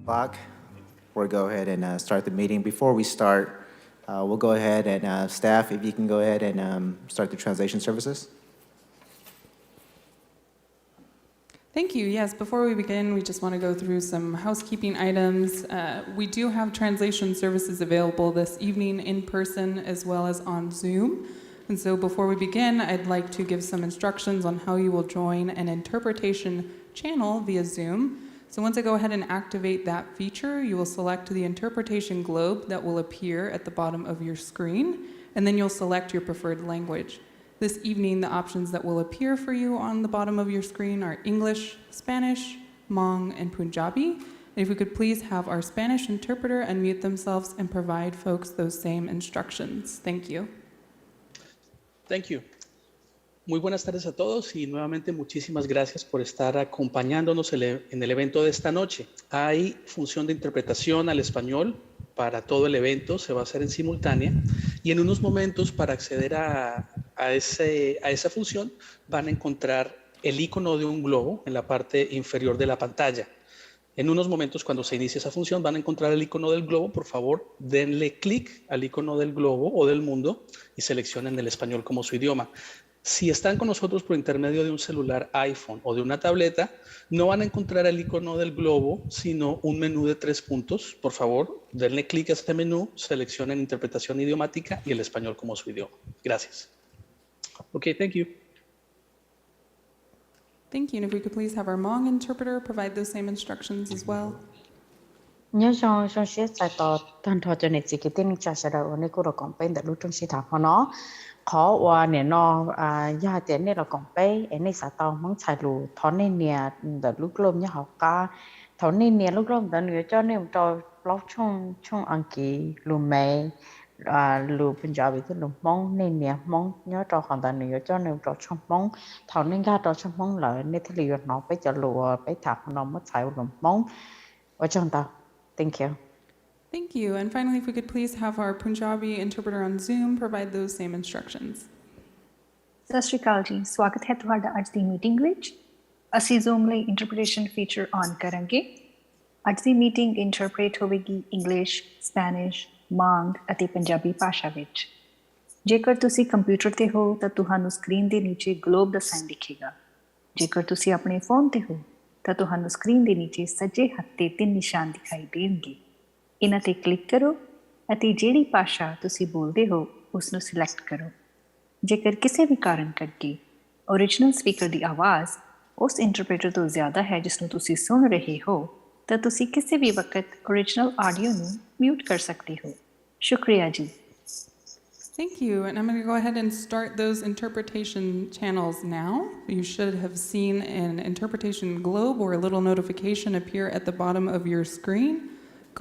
Clock. We'll go ahead and start the meeting. Before we start, we'll go ahead and staff, if you can go ahead and start the translation services. Thank you. Yes, before we begin, we just want to go through some housekeeping items. We do have translation services available this evening in person as well as on Zoom. And so before we begin, I'd like to give some instructions on how you will join an interpretation channel via Zoom. So once I go ahead and activate that feature, you will select the interpretation globe that will appear at the bottom of your screen, and then you'll select your preferred language. This evening, the options that will appear for you on the bottom of your screen are English, Spanish, Hmong, and Punjabi. And if we could please have our Spanish interpreter unmute themselves and provide folks those same instructions. Thank you. Thank you. Muy buenas tardes a todos y nuevamente muchísimas gracias por estar acompañándonos en el evento de esta noche. Hay función de interpretación al español para todo el evento, se va a hacer en simultánea y en unos momentos para acceder a esa función van a encontrar el icono de un globo en la parte inferior de la pantalla. En unos momentos cuando se inicie esa función van a encontrar el icono del globo. Por favor, denle clic al icono del globo o del mundo y seleccionen el español como su idioma. Si están con nosotros por intermedio de un celular iPhone o de una tableta, no van a encontrar el icono del globo, sino un menú de 3 puntos. Por favor, denle clic a este menú, seleccionen interpretación idiomática y el español como su idioma. Gracias. Okay, thank you. Thank you. And if we could please have our Hmong interpreter provide those same instructions as well. nhớ trong sẽ tại tờ thân thọ cho nên chỉ cái tên trả sẽ đầu này cô là công bên tại lúc trong sĩ thảo nó khó qua nè nó gia tiền này là công bên em này sẽ tao mong xài lù thọ này nè tại lúc lôm nhớ học ca thọ này nè lúc lôm tại nữa cho nên cho lóc trong anh kỳ lù mẹ lù Punjabi tức lù mong này nè mong nhớ cho hoàn tại nữa cho nên cho trong mong thọ này ra cho trong mong lợi nên thì liệu nó phải cho lù phải thạc nó mất xài lù mong ở trong tao. Thank you. Thank you. And finally, if we could please have our Punjabi interpreter on Zoom provide those same instructions. ਸਤਿ ਸ਼੍ਰੀ ਅਕਾਲ ਜੀ, ਸਵਾਗਤ ਹੈ ਤੁਹਾਡਾ ਅੱਜ ਦੀ meeting ਵਿੱਚ। ਅਸੀਂ Zoom ਲਈ interpretation feature on ਕਰਾਂਗੇ। ਅੱਜ ਦੀ ਮੀਟਿੰਗ ਇੰਟਰਪ੍ਰੀਟ ਹੋਵੇਗੀ ਇੰਗਲਿਸ਼, ਸਪੈਨਿਸ਼, ਮਾਂਗ ਅਤੇ ਪੰਜਾਬੀ ਭਾਸ਼ਾ ਵਿੱਚ। ਜੇਕਰ ਤੁਸੀਂ ਕੰਪਿਊਟਰ ਤੇ ਹੋ ਤਾਂ ਤੁਹਾਨੂੰ ਸਕਰੀਨ ਦੇ ਨੀਚੇ ਗਲੋਬ ਦਾ ਸਾਈਨ ਦਿਖੇਗਾ। ਜੇਕਰ ਤੁਸੀਂ ਆਪਣੇ ਫੋਨ ਤੇ ਹੋ ਤਾਂ ਤੁਹਾਨੂੰ ਸਕਰੀਨ ਦੇ ਨੀਚੇ ਸੱਜੇ ਹੱਥ ਤੇ 3 ਨਿਸ਼ਾਨ ਦਿਖਾਈ ਦੇਣਗੇ। ਇਹਨਾਂ ਤੇ ਕਲਿੱਕ ਕਰੋ ਅਤੇ ਜਿਹੜੀ ਭਾਸ਼ਾ ਤੁਸੀਂ ਬੋਲਦੇ ਹੋ ਉਸ ਨੂੰ ਸਿਲੈਕਟ ਕਰੋ। ਜੇਕਰ ਕਿਸੇ ਵੀ ਕਾਰਨ ਕਰਕੇ ਓਰੀਜਨਲ ਸਪੀਕਰ ਦੀ ਆਵਾਜ਼ ਉਸ ਇੰਟਰਪ੍ਰੀਟਰ ਤੋਂ ਜ਼ਿਆਦਾ ਹੈ ਜਿਸ ਨੂੰ ਤੁਸੀਂ ਸੁਣ ਰਹੇ ਹੋ ਤਾਂ ਤੁਸੀਂ ਕਿਸੇ ਵੀ ਵਕਤ ਓਰੀਜਨਲ ਆਡੀਓ ਨੂੰ ਮਿਊਟ ਕਰ ਸਕਦੇ ਹੋ। ਸ਼ੁਕਰੀਆ ਜੀ। Thank you. And I'm going to go ahead and start those interpretation channels now. You should have seen an interpretation globe or a little notification appear at the bottom of your screen.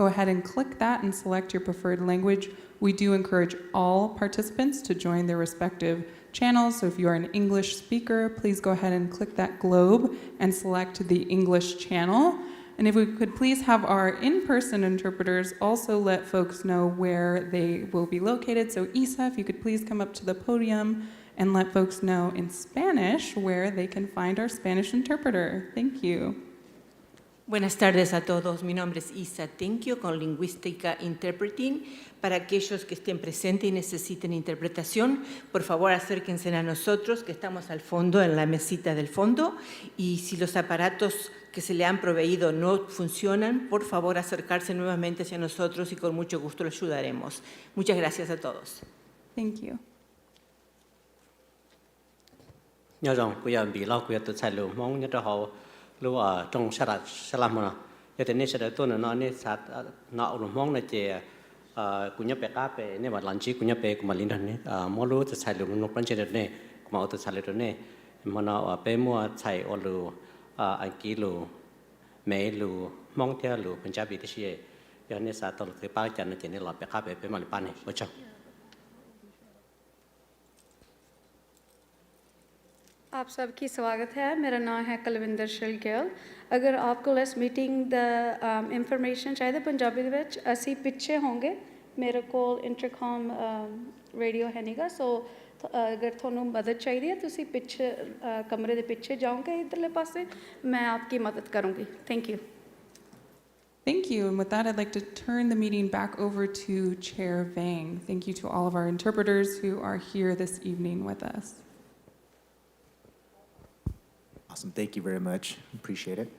Go ahead and click that and select your preferred language. We do encourage all participants to join their respective channels. So if you are an English speaker, please go ahead and click that globe and select the English channel. And if we could please have our in-person interpreters also let folks know where they will be located. So Isa, if you could please come up to the podium and let folks know in Spanish where they can find our Spanish interpreter. Thank you. Buenas tardes a todos. Mi nombre es Isa Tenkio con Lingüística Interpreting. Para aquellos que estén presentes y necesiten interpretación, por favor acérquense a nosotros que estamos al fondo en la mesita del fondo y si los aparatos que se le han proveído no funcionan, por favor acercarse nuevamente hacia nosotros y con mucho gusto los ayudaremos. Muchas gracias a todos. Thank you. nhớ rằng bây giờ bị lao quyết tự sai lầm mong nhớ cho họ lúc ở trong sa làm mà giờ thì nên sẽ đợi tôi nó nên sát nọ lầm mong này chỉ cũng nhớ bé cá bé nên mà làm chi cũng nhớ bé cũng mà linh thần này mua lúa tự sai lầm nông dân chơi được này cũng mà tự sai lầm này mà nó bé mua sai ở lúa anh kỹ lúa mẹ lúa mong theo lúa bên trái bị thế gì giờ nên sát tôi thì bao giờ nó chỉ nên làm bé cá bé bé mà làm pan này bao giờ आप सबकी स्वागत है। मेरा नाम है कुलविंदर शर्गिल। अगर आपको इस मीटिंग दा इंफॉर्मेशन चाहिए पंजाबी दे विच असी पिछे होंगे। मेरे को इंटरकॉम रेडियो है नहींगा सो अगर थोनों मदद चाहिए है तुसी पिछे कमरे दे पिछे जाओगे इधरले पासे मैं आपकी मदद करूँगी। Thank you. Thank you. And with that, I'd like to turn the meeting back over to Chair Vang. Thank you to all of our interpreters who are here this evening with us. Awesome. Thank you very much. Appreciate it.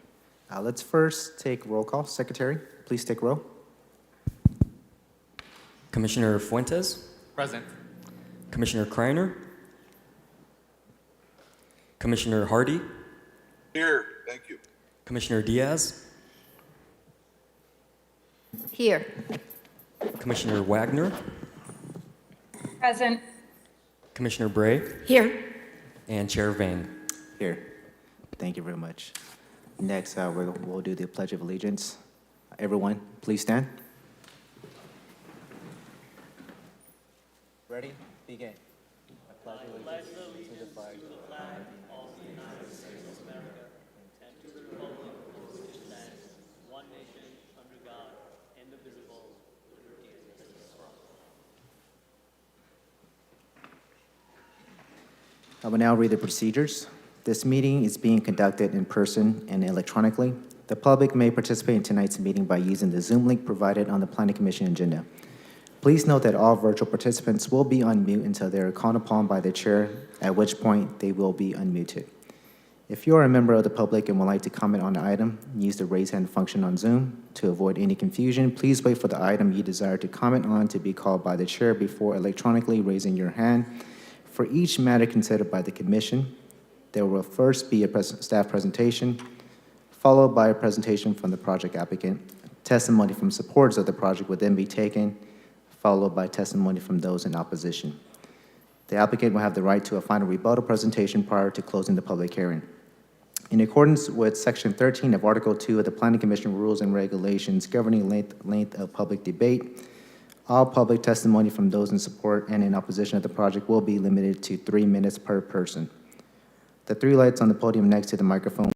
Let's first take roll call. Secretary, please take roll. Commissioner Fuentes, Present. Commissioner Kreiner, Commissioner Hardy, Here, thank you. Commissioner Diaz, Here. Commissioner Wagner, Present. Commissioner Bray, Here. and Chair Vang. Here. Thank you very much. Next, we'll do the Pledge of Allegiance. Everyone, please stand. Ready? Begin. I will now read the procedures. This meeting is being conducted in person and electronically. The public may participate in tonight's meeting by using the Zoom link provided on the Planning Commission agenda. Please note that all virtual participants will be on mute until they are called upon by the chair, at which point they will be unmuted. If you are a member of the public and would like to comment on the item, use the raise hand function on Zoom. To avoid any confusion, please wait for the item you desire to comment on to be called by the chair before electronically raising your hand. For each matter considered by the commission, there will first be a staff presentation, followed by a presentation from the project applicant. Testimony from supporters of the project will then be taken, followed by testimony from those in opposition. The applicant will have the right to a final rebuttal presentation prior to closing the public hearing. In accordance with Section 13 of Article 2 of the Planning Commission Rules and Regulations governing length of public debate, all public testimony from those in support and in opposition of the project will be limited to 3 minutes per person. The 3 lights on the podium next to the microphone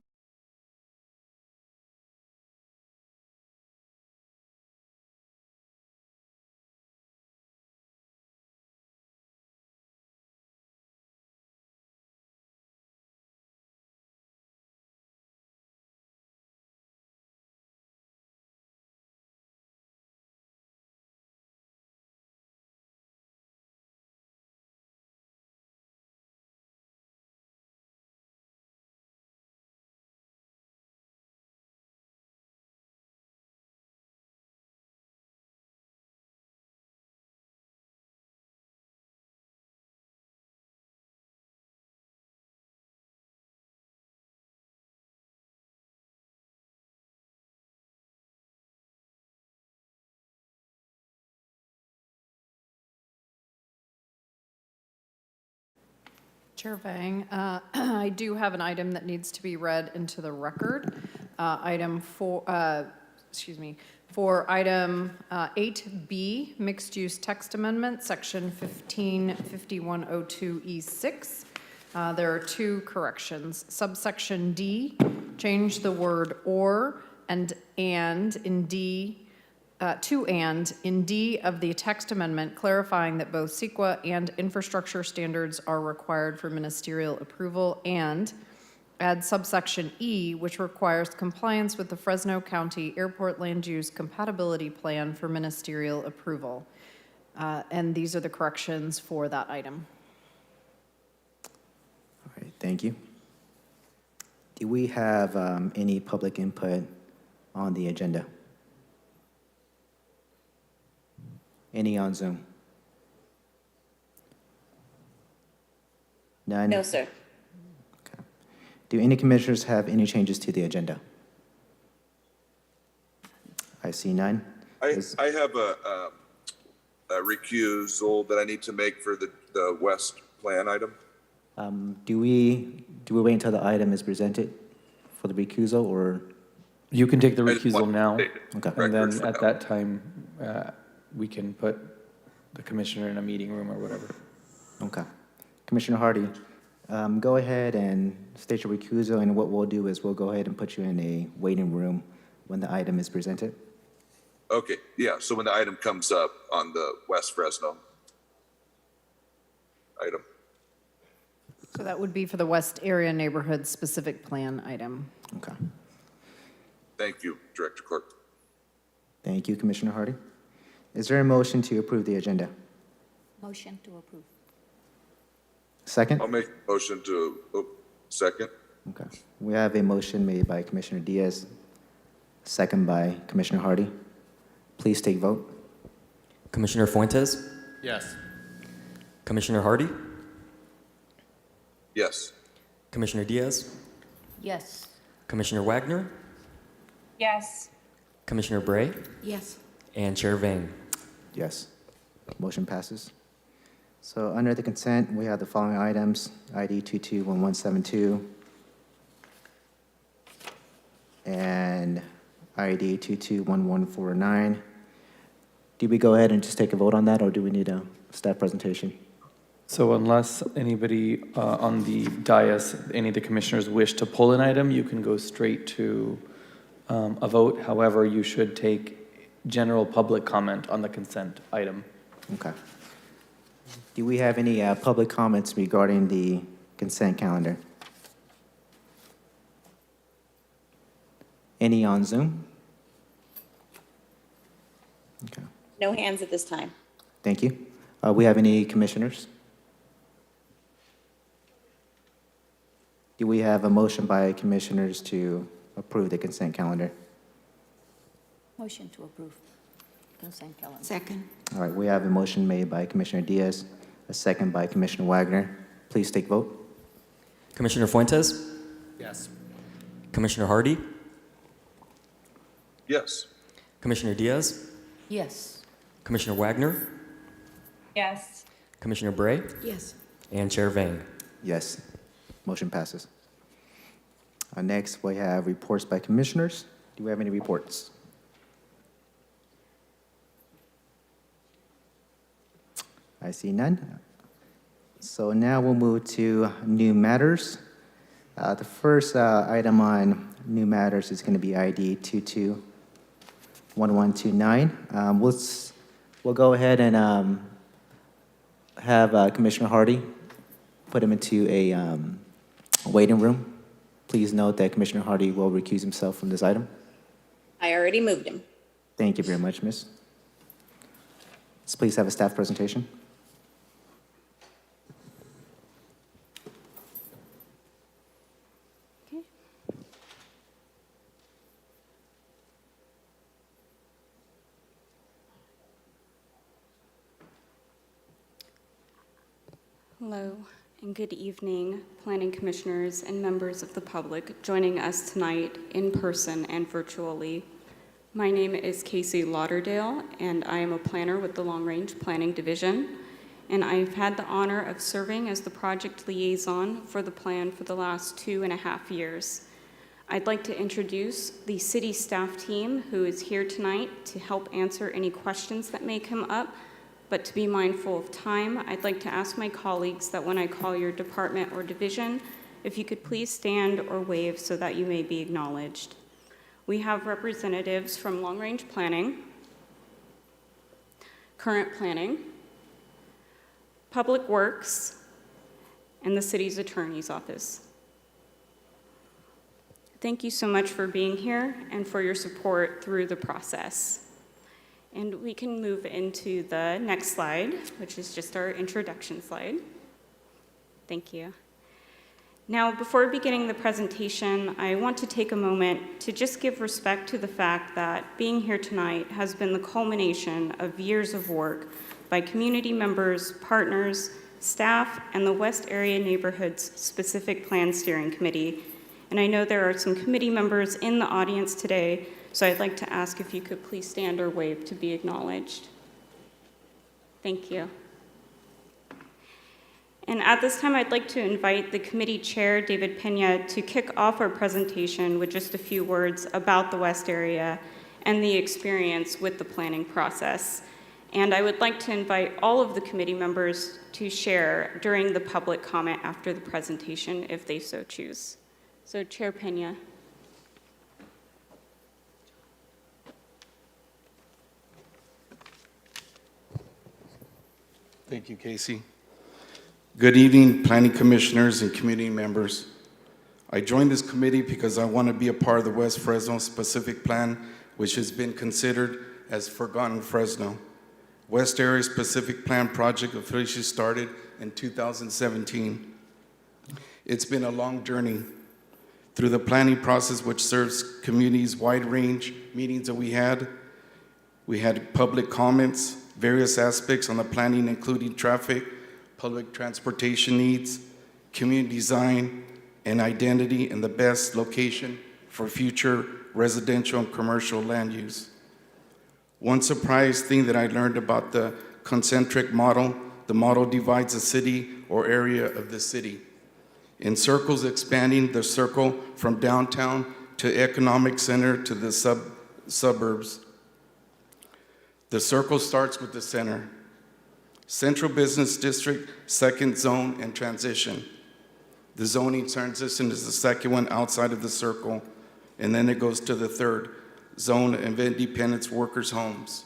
Chair Vang, I do have an item that needs to be read into the record. For item 8B, mixed-use text amendment, section 155102E6. There are 2 corrections. Subsection D, change the word or and in D, to and in D of the text amendment, clarifying that both CEQA and infrastructure standards are required for ministerial approval, and add subsection E, which requires compliance with the Fresno County Airport Land Use Compatibility Plan for ministerial approval. And these are the corrections for that item. All right, thank you. Do we have any public input on the agenda? Any on Zoom? None? No, sir. Okay. Do any commissioners have any changes to the agenda? I see none. I have a recusal that I need to make for the West plan item. Do we wait until the item is presented for the recusal, or? You can take the I just recusal want to now, state it. Okay. and then Record for at now. that time, we can put the commissioner in a meeting room or whatever. Okay. Commissioner Hardy, go ahead and state your recusal, and what we'll do is we'll go ahead and put you in a waiting room when the item is presented. Okay, yeah, so when the item comes up on the West Fresno item. So that would be for the West Area Neighborhood Specific Plan item. Okay. Thank you, Director Clerk. Thank you, Commissioner Hardy. Is there a motion to approve the agenda? Motion to approve. Second? I'll make a motion to, second. Okay. We have a motion made by Commissioner Diaz, second by Commissioner Hardy. Please take vote. Commissioner Fuentes, Yes. Commissioner Hardy, Yes. Commissioner Diaz, Yes. Commissioner Wagner, Yes. Commissioner Bray, Yes. and Chair Vang. Yes. Motion passes. So under the consent, we have the following items: ID 221172 and ID 221149. Do we go ahead and just take a vote on that, or do we need a staff presentation? So unless anybody on the dais, any of the commissioners wish to pull an item, you can go straight to a vote. However, you should take general public comment on the consent item. Okay. Do we have any public comments regarding the consent calendar? Any on Zoom? Okay, No hands at this time. thank you. We have any commissioners? Do we have a motion by commissioners to approve the consent calendar? Motion to approve consent calendar. Second. All right, we have a motion made by Commissioner Diaz, a second by Commissioner Wagner. Please take vote. Commissioner Fuentes, Yes. Commissioner Hardy, Yes. Commissioner Diaz, Yes. Commissioner Wagner, Yes. Commissioner Bray, Yes. and Chair Vang. Yes, motion passes. Next, we have reports by commissioners. Do we have any reports? I see none. So now we'll move to new matters. The first item on new matters is going to be ID 221129. We'll go ahead and have Commissioner Hardy put him into a waiting room. Please note that Commissioner Hardy will recuse himself from this item. I already moved him. Thank you very much, Miss. Let's please have a staff presentation. Okay. Hello and good evening, planning commissioners and members of the public joining us tonight in person and virtually. My name is Casey Lauderdale, and I am a planner with the Long Range Planning Division, and I've had the honor of serving as the project liaison for the plan for the last 2.5 years. I'd like to introduce the city staff team who is here tonight to help answer any questions that may come up. But to be mindful of time, I'd like to ask my colleagues that when I call your department or division, if you could please stand or wave so that you may be acknowledged. We have representatives from Long Range Planning, Current Planning, Public Works, and the city's attorney's office. Thank you so much for being here and for your support through the process. And we can move into the next slide, which is just our introduction slide. Thank you. Now, before beginning the presentation, I want to take a moment to just give respect to the fact that being here tonight has been the culmination of years of work by community members, partners, staff, and the West Area Neighborhoods Specific Plan Steering Committee. And I know there are some committee members in the audience today, so I'd like to ask if you could please stand or wave to be acknowledged. Thank you. And at this time, I'd like to invite the committee chair, David Pena, to kick off our presentation with just a few words about the West Area and the experience with the planning process. And I would like to invite all of the committee members to share during the public comment after the presentation, if they so choose. So, Chair Pena. Thank you, Casey. Good evening, planning commissioners and community members. I joined this committee because I want to be a part of the West Fresno Specific Plan, which has been considered as Forgotten Fresno. West Area Specific Plan project officially started in 2017. It's been a long journey through the planning process, which serves communities wide range meetings that we had. We had public comments, various aspects on the planning, including traffic, public transportation needs, community design, and identity, and the best location for future residential and commercial land use. One surprise thing that I learned about the concentric model, the model divides a city or area of the city. In circles, expanding the circle from downtown to economic center to the suburbs. The circle starts with the center. Central Business District, second zone and transition. The zoning transition is the second one outside of the circle, and then it goes to the third zone of independence workers' homes.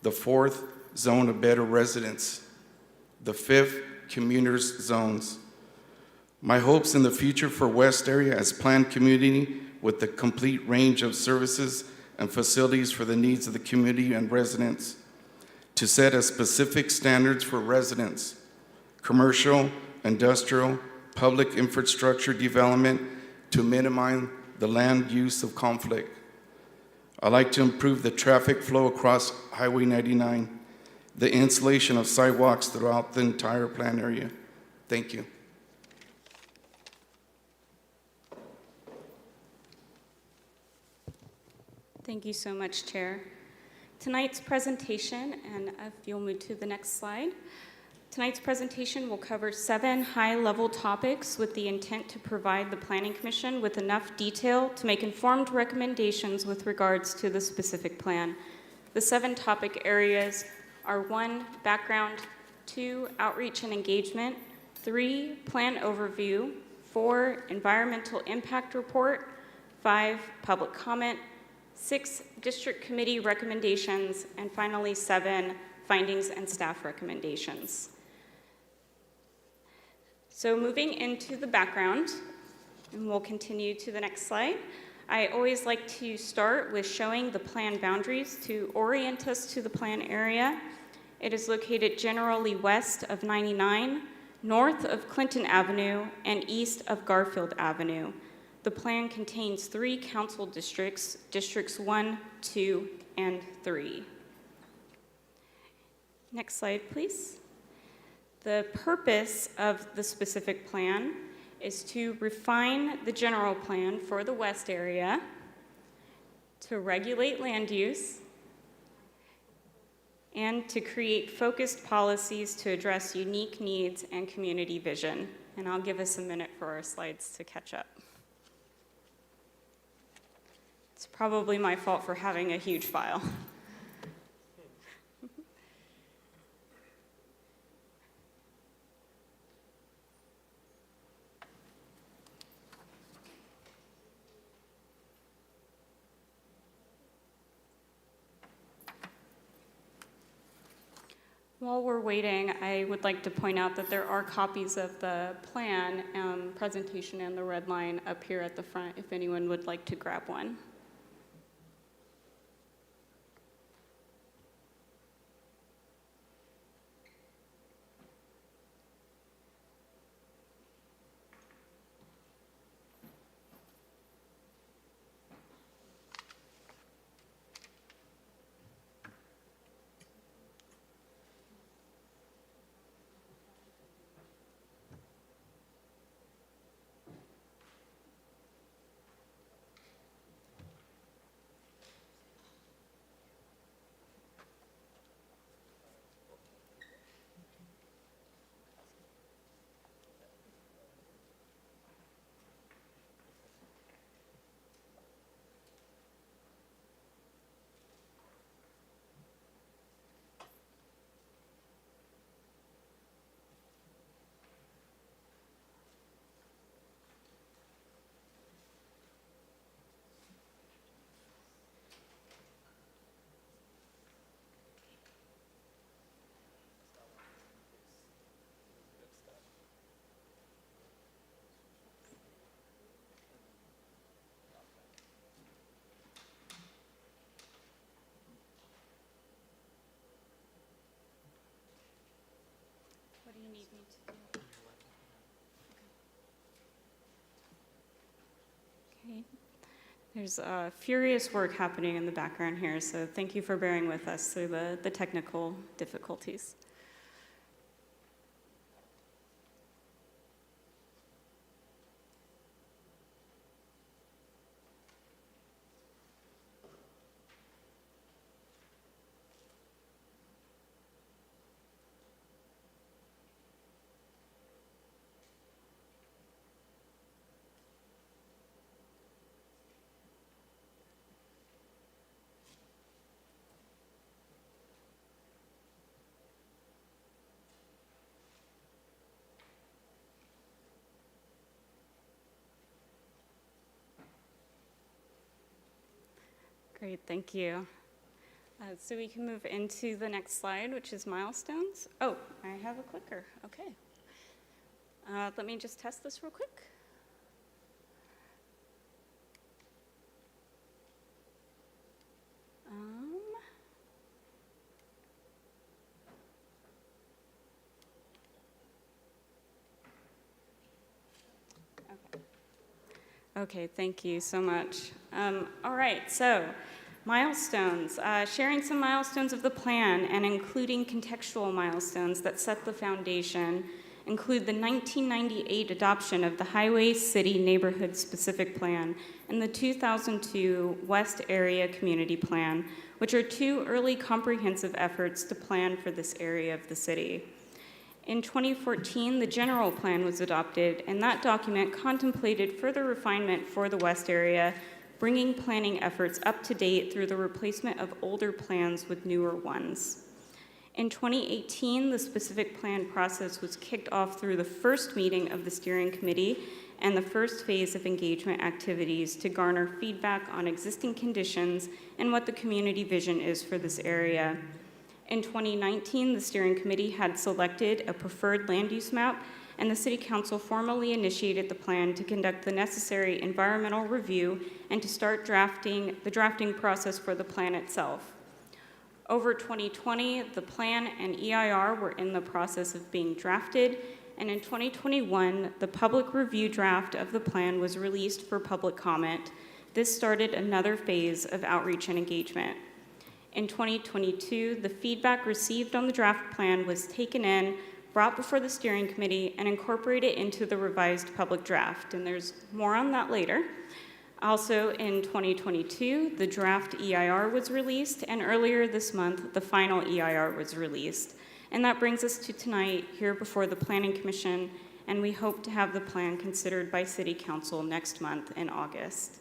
The fourth, zone of better residents. The fifth, commuters zones. My hopes in the future for West Area as planned community with the complete range of services and facilities for the needs of the community and residents, to set a specific standards for residents, commercial, industrial, public infrastructure development to minimize the land use of conflict. I'd like to improve the traffic flow across Highway 99, the installation of sidewalks throughout the entire plan area. Thank you. Thank you so much, Chair. Tonight's presentation, and if you'll move to the next slide, tonight's presentation will cover 7 high-level topics with the intent to provide the Planning Commission with enough detail to make informed recommendations with regards to the specific plan. The 7 topic areas are 1, background, 2, outreach and engagement, 3, plan overview, 4, environmental impact report, 5, public comment, 6, district committee recommendations, and finally 7, findings and staff recommendations. So moving into the background, and we'll continue to the next slide, I always like to start with showing the plan boundaries to orient us to the plan area. It is located generally west of 99, north of Clinton Avenue, and east of Garfield Avenue. The plan contains 3 council districts, districts 1, 2, and 3. Next slide, please. The purpose of the specific plan is to refine the general plan for the West area, to regulate land use, and to create focused policies to address unique needs and community vision. And I'll give us a minute for our slides to catch up. It's probably my fault for having a huge file. While we're waiting, I would like to point out that there are copies of the plan presentation and the red line up here at the front if anyone would like to grab one. There's furious work happening in the background here, so thank you for bearing with us through the technical difficulties. Great, thank you. So we can move into the next slide, which is milestones. Oh, I have a clicker, okay. Let me just test this real quick. Okay, thank you so much. All right, so milestones. Sharing some milestones of the plan and including contextual milestones that set the foundation include the 1998 adoption of the Highway City Neighborhood Specific Plan and the 2002 West Area Community Plan, which are two early comprehensive efforts to plan for this area of the city. In 2014, the general plan was adopted, and that document contemplated further refinement for the West area, bringing planning efforts up to date through the replacement of older plans with newer ones. In 2018, the specific plan process was kicked off through the first meeting of the steering committee and the first phase of engagement activities to garner feedback on existing conditions and what the community vision is for this area. In 2019, the steering committee had selected a preferred land use map, and the City Council formally initiated the plan to conduct the necessary environmental review and to start the drafting process for the plan itself. Over 2020, the plan and EIR were in the process of being drafted, and in 2021, the public review draft of the plan was released for public comment. This started another phase of outreach and engagement. In 2022, the feedback received on the draft plan was taken in, brought before the steering committee, and incorporated into the revised public draft, and there's more on that later. Also in 2022, the draft EIR was released, and earlier this month, the final EIR was released. And that brings us to tonight, here before the Planning Commission, and we hope to have the plan considered by City Council next month in August.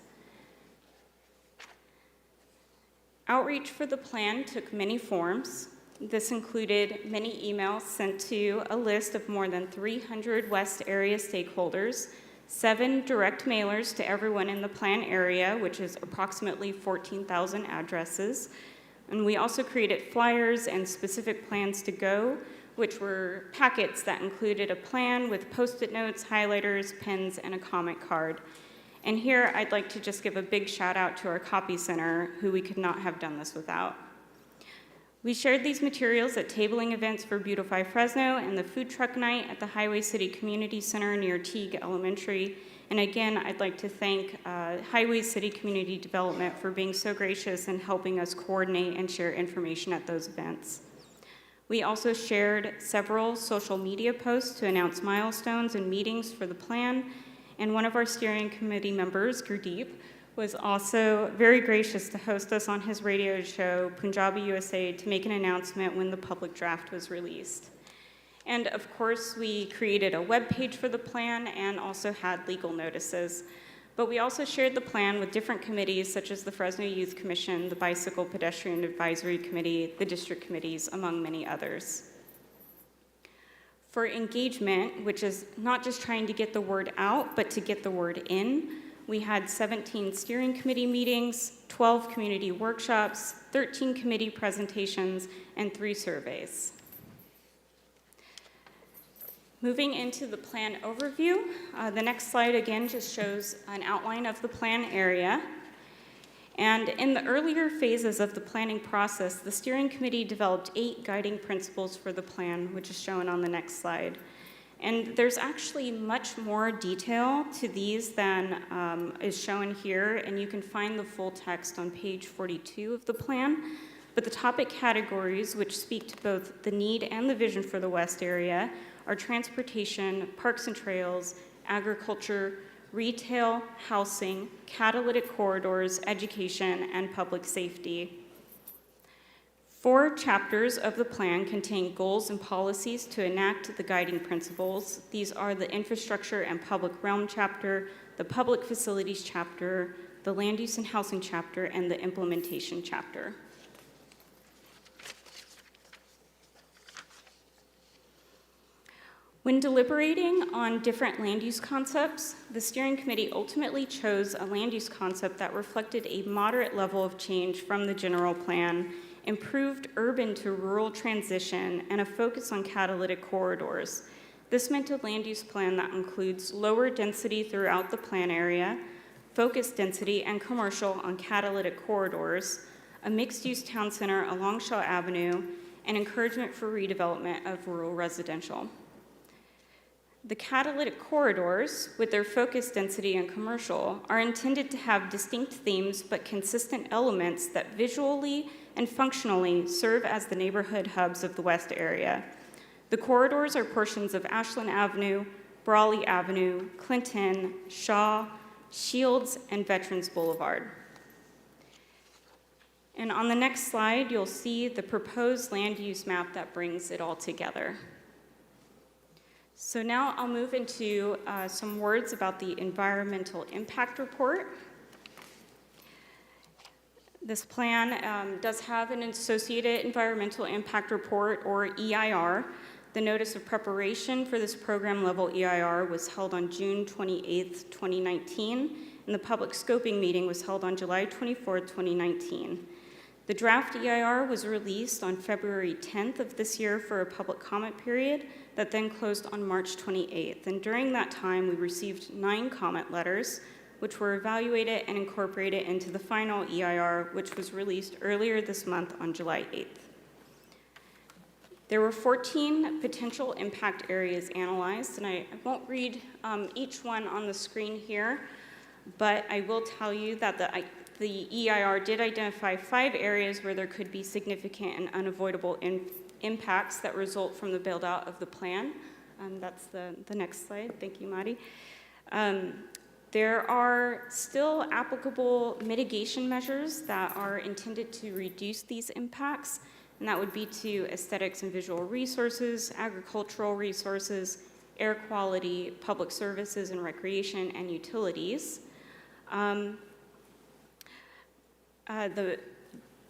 Outreach for the plan took many forms. This included many emails sent to a list of more than 300 West area stakeholders, 7 direct mailers to everyone in the plan area, which is approximately 14,000 addresses. And we also created flyers and specific plans to go, which were packets that included a plan with Post-it notes, highlighters, pens, and a comment card. And here, I'd like to just give a big shout out to our copy center, who we could not have done this without. We shared these materials at tabling events for Beautify Fresno and the food truck night at the Highway City Community Center near Teague Elementary. And again, I'd like to thank Highway City Community Development for being so gracious and helping us coordinate and share information at those events. We also shared several social media posts to announce milestones and meetings for the plan. And one of our steering committee members, Gurudeep, was also very gracious to host us on his radio show, Punjabi USA, to make an announcement when the public draft was released. And of course, we created a web page for the plan and also had legal notices. But we also shared the plan with different committees, such as the Fresno Youth Commission, the Bicycle Pedestrian Advisory Committee, the district committees, among many others. For engagement, which is not just trying to get the word out, but to get the word in, we had 17 steering committee meetings, 12 community workshops, 13 committee presentations, and 3 surveys. Moving into the plan overview, the next slide again just shows an outline of the plan area. And in the earlier phases of the planning process, the steering committee developed 8 guiding principles for the plan, which is shown on the next slide. And there's actually much more detail to these than is shown here, and you can find the full text on page 42 of the plan. But the topic categories, which speak to both the need and the vision for the West area, are transportation, parks and trails, agriculture, retail, housing, catalytic corridors, education, and public safety. 4 chapters of the plan contain goals and policies to enact the guiding principles. These are the Infrastructure and Public Realm chapter, the Public Facilities chapter, the Land Use and Housing chapter, and the Implementation chapter. When deliberating on different land use concepts, the steering committee ultimately chose a land use concept that reflected a moderate level of change from the general plan, improved urban to rural transition, and a focus on catalytic corridors. This meant a land use plan that includes lower density throughout the plan area, focused density and commercial on catalytic corridors, a mixed-use town center along Shaw Avenue, and encouragement for redevelopment of rural residential. The catalytic corridors, with their focused density and commercial, are intended to have distinct themes but consistent elements that visually and functionally serve as the neighborhood hubs of the West area. The corridors are portions of Ashland Avenue, Brawley Avenue, Clinton, Shaw, Shields, and Veterans Boulevard. And on the next slide, you'll see the proposed land use map that brings it all together. So now I'll move into some words about the environmental impact report. This plan does have an associated environmental impact report, or EIR. The notice of preparation for this program level EIR was held on June 28th, 2019, and the public scoping meeting was held on July 24th, 2019. The draft EIR was released on February 10th of this year for a public comment period that then closed on March 28th. And during that time, we received 9 comment letters, which were evaluated and incorporated into the final EIR, which was released earlier this month on July 8th. There were 14 potential impact areas analyzed, and I won't read each one on the screen here, but I will tell you that the EIR did identify 5 areas where there could be significant and unavoidable impacts that result from the build-out of the plan. That's the next slide. Thank you, Mari. There are still applicable mitigation measures that are intended to reduce these impacts, and that would be to aesthetics and visual resources, agricultural resources, air quality, public services and recreation, and utilities.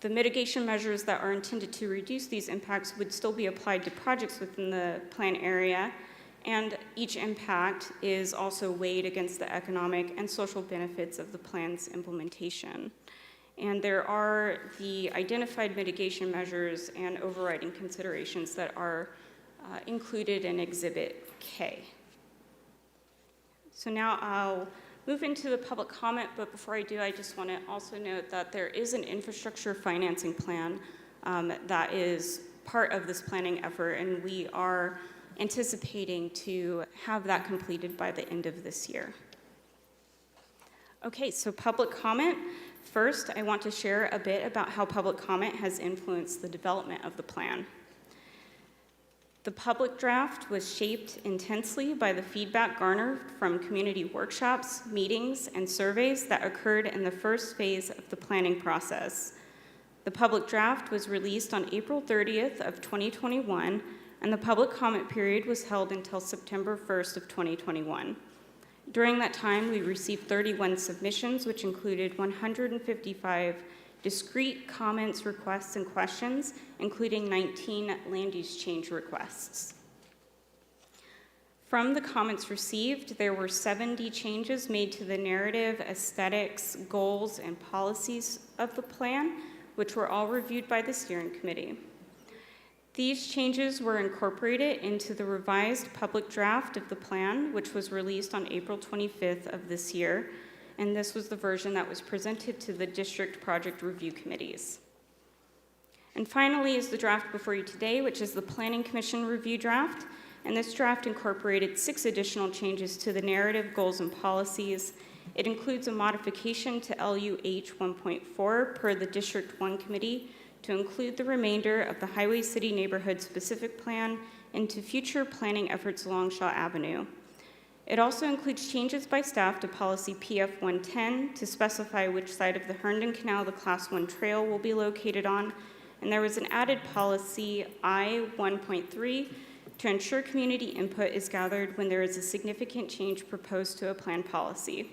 The mitigation measures that are intended to reduce these impacts would still be applied to projects within the plan area, and each impact is also weighed against the economic and social benefits of the plan's implementation. And there are the identified mitigation measures and overriding considerations that are included in Exhibit K. So now I'll move into the public comment, but before I do, I just want to also note that there is an infrastructure financing plan that is part of this planning effort, and we are anticipating to have that completed by the end of this year. Okay, so public comment. First, I want to share a bit about how public comment has influenced the development of the plan. The public draft was shaped intensely by the feedback garnered from community workshops, meetings, and surveys that occurred in the first phase of the planning process. The public draft was released on April 30th of 2021, and the public comment period was held until September 1st of 2021. During that time, we received 31 submissions, which included 155 discrete comments, requests, and questions, including 19 land use change requests. From the comments received, there were 70 changes made to the narrative, aesthetics, goals, and policies of the plan, which were all reviewed by the steering committee. These changes were incorporated into the revised public draft of the plan, which was released on April 25th of this year, and this was the version that was presented to the district project review committees. And finally is the draft before you today, which is the Planning Commission review draft. and this draft incorporated 6 additional changes to the narrative, goals, and policies. It includes a modification to LUH 1.4 per the District 1 Committee to include the remainder of the Highway City Neighborhood Specific Plan into future planning efforts along Shaw Avenue. It also includes changes by staff to policy PF 110 to specify which side of the Herndon Canal the Class 1 trail will be located on, and there was an added policy I 1.3 to ensure community input is gathered when there is a significant change proposed to a plan policy.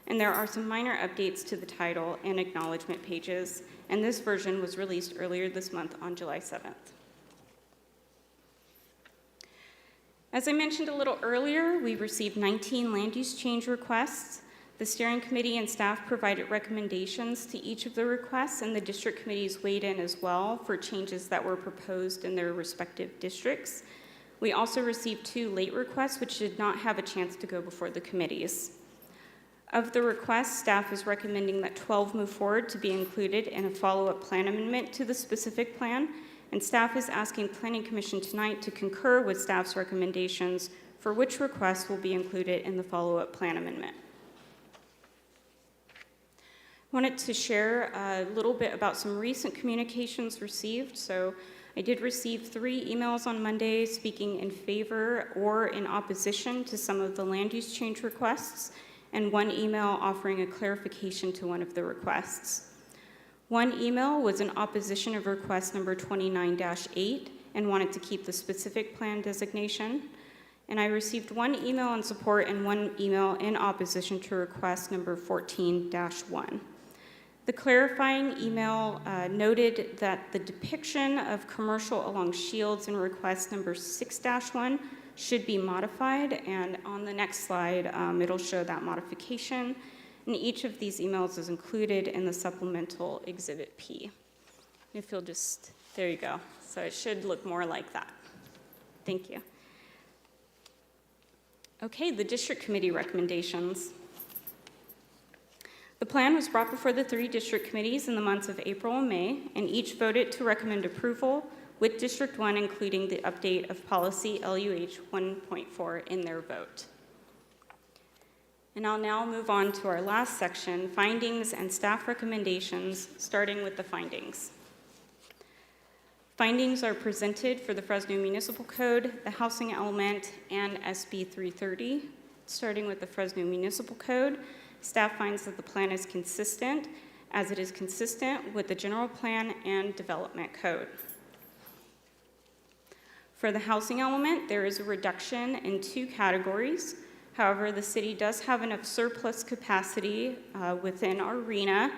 And there are some minor updates to the title and acknowledgement pages, and this version was released earlier this month on July 7th. As I mentioned a little earlier, we received 19 land use change requests. The steering committee and staff provided recommendations to each of the requests, and the district committees weighed in as well for changes that were proposed in their respective districts. We also received 2 late requests, which did not have a chance to go before the committees. Of the requests, staff is recommending that 12 move forward to be included in a follow-up plan amendment to the specific plan, and staff is asking Planning Commission tonight to concur with staff's recommendations for which requests will be included in the follow-up plan amendment. I wanted to share a little bit about some recent communications received. So I did receive 3 emails on Monday speaking in favor or in opposition to some of the land use change requests, and 1 email offering a clarification to one of the requests. 1 email was in opposition of request number 29-8 and wanted to keep the specific plan designation. And I received 1 email in support and 1 email in opposition to request number 14-1. The clarifying email noted that the depiction of commercial along Shields in request number 6-1 should be modified, and on the next slide, it'll show that modification. And each of these emails is included in the supplemental Exhibit P. If you'll just, there you go. So it should look more like that. Thank you. Okay, the district committee recommendations. The plan was brought before the 3 district committees in the months of April and May, and each voted to recommend approval, with District 1 including the update of policy LUH 1.4 in their vote. And I'll now move on to our last section, findings and staff recommendations, starting with the findings. Findings are presented for the Fresno Municipal Code, the Housing Element, and SB 330. Starting with the Fresno Municipal Code, staff finds that the plan is consistent, as it is consistent with the General Plan and Development Code. For the Housing Element, there is a reduction in 2 categories. However, the city does have enough surplus capacity within our RENA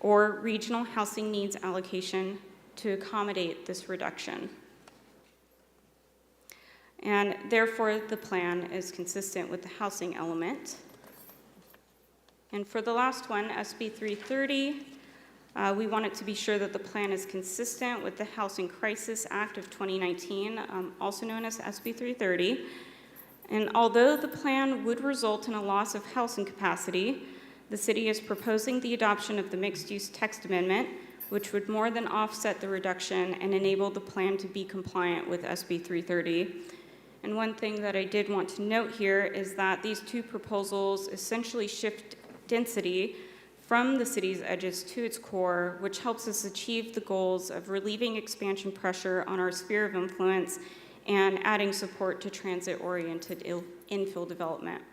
or Regional Housing Needs Allocation to accommodate this reduction. And therefore, the plan is consistent with the housing element. And for the last one, SB 330, we wanted to be sure that the plan is consistent with the Housing Crisis Act of 2019, also known as SB 330. And although the plan would result in a loss of housing capacity, the city is proposing the adoption of the mixed-use text amendment, which would more than offset the reduction and enable the plan to be compliant with SB 330. And one thing that I did want to note here is that these 2 proposals essentially shift density from the city's edges to its core, which helps us achieve the goals of relieving expansion pressure on our sphere of influence and adding support to transit-oriented infill development.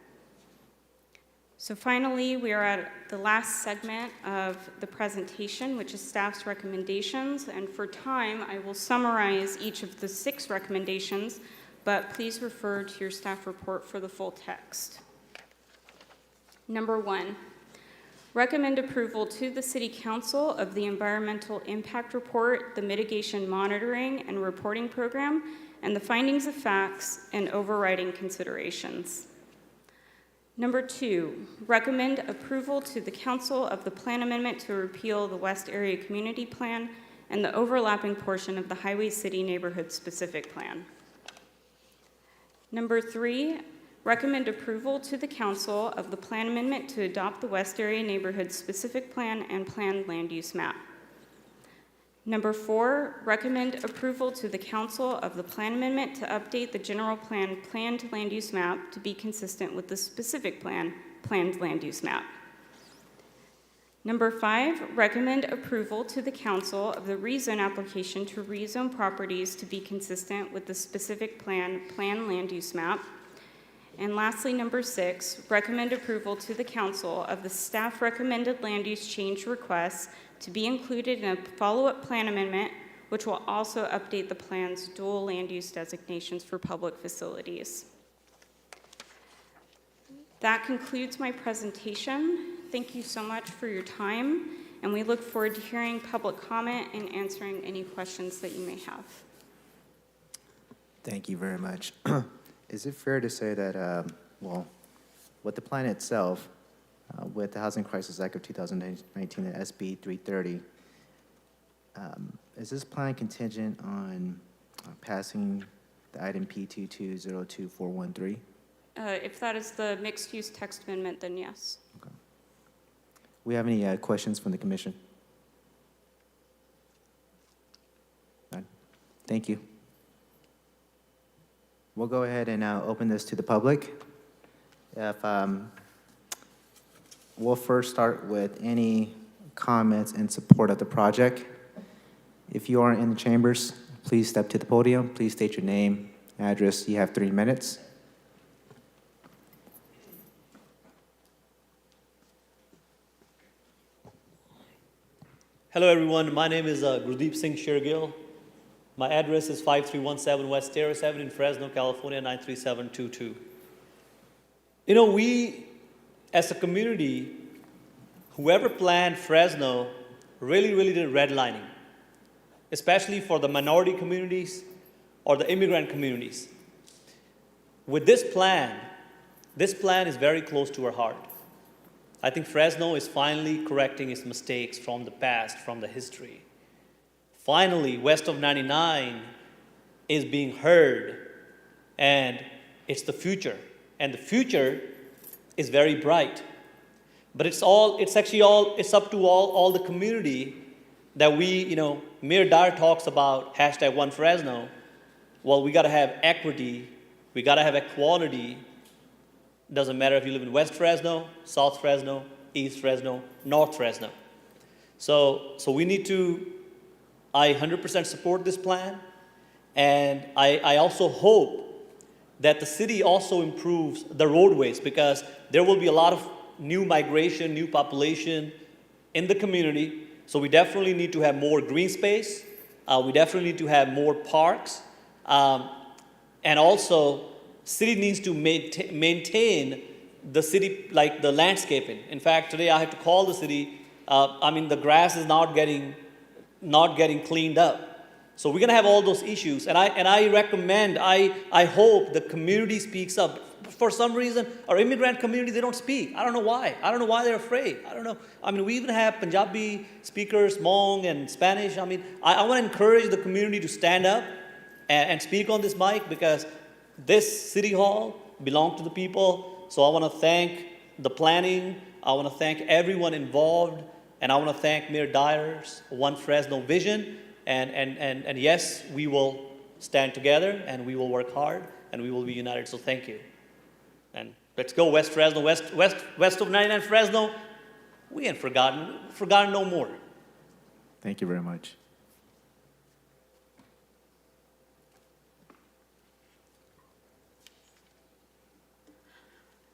So finally, we are at the last segment of the presentation, which is staff's recommendations. And for time, I will summarize each of the 6 recommendations, but please refer to your staff report for the full text. Number 1, recommend approval to the City Council of the Environmental Impact Report, the Mitigation Monitoring and Reporting Program, and the findings of facts and overriding considerations. Number 2, recommend approval to the Council of the Plan Amendment to repeal the West Area Community Plan and the overlapping portion of the Highway City Neighborhood Specific Plan. Number 3, recommend approval to the Council of the Plan Amendment to adopt the West Area Neighborhood Specific Plan and Planned Land Use Map. Number 4, recommend approval to the council of the plan amendment to update the general plan planned land use map to be consistent with the specific plan planned land use map. Number 5, recommend approval to the council of the rezone application to rezone properties to be consistent with the specific plan planned land use map. And lastly, number 6, recommend approval to the council of the staff recommended land use change requests to be included in a follow-up plan amendment, which will also update the plan's dual land use designations for public facilities. That concludes my presentation. Thank you so much for your time, and we look forward to hearing public comment and answering any questions that you may have. Thank you very much. Is it fair to say that, well, with the plan itself, with the Housing Crisis Act of 2019 and SB 330, is this plan contingent on passing the item P2202413? If that is the mixed-use text amendment, then yes. Okay. We have any questions from the commission? None? Thank you. We'll go ahead and open this to the public. We'll first start with any comments in support of the project. If you are in the chambers, please step to the podium. Please state your name, address. You have 3 minutes. Hello everyone, my name is Gurudeep Singh Shergill. My address is 5317 West Terrace Avenue in Fresno, California 93722. You know, we as a community, whoever planned Fresno really did redlining, especially for the minority communities or the immigrant communities. With this plan is very close to our heart. I think Fresno is finally correcting its mistakes from the past, from the history. Finally, west of 99 is being heard, and it's the future. And the future is very bright. But it's up to all the community that we, Mayor Dyer talks about #OneFresno. Well, we gotta have equity, we gotta have equality. Doesn't matter if you live in West Fresno, South Fresno, East Fresno, North Fresno. So we need to, I 100% support this plan, and I also hope that the city also improves the roadways, because there will be a lot of new migration, new population in the community. So we definitely need to have more green space. We definitely need to have more parks. And also, city needs to maintain the city, like the landscaping. In fact, today I had to call the city. The grass is not getting cleaned up. So we're gonna have all those issues. And I recommend, I hope the community speaks up. For some reason, our immigrant community, they don't speak. I don't know why. I don't know why they're afraid. I don't know. We even have Punjabi speakers, Hmong and Spanish. I want to encourage the community to stand up and speak on this mic, because this city hall belongs to the people. So I want to thank the planning. I want to thank everyone involved. And I want to thank Mayor Dyer's One Fresno vision. And yes, we will stand together and we will work hard and we will be united. So thank you. And let's go West Fresno, west of 99 Fresno. We ain't forgotten no more. Thank you very much.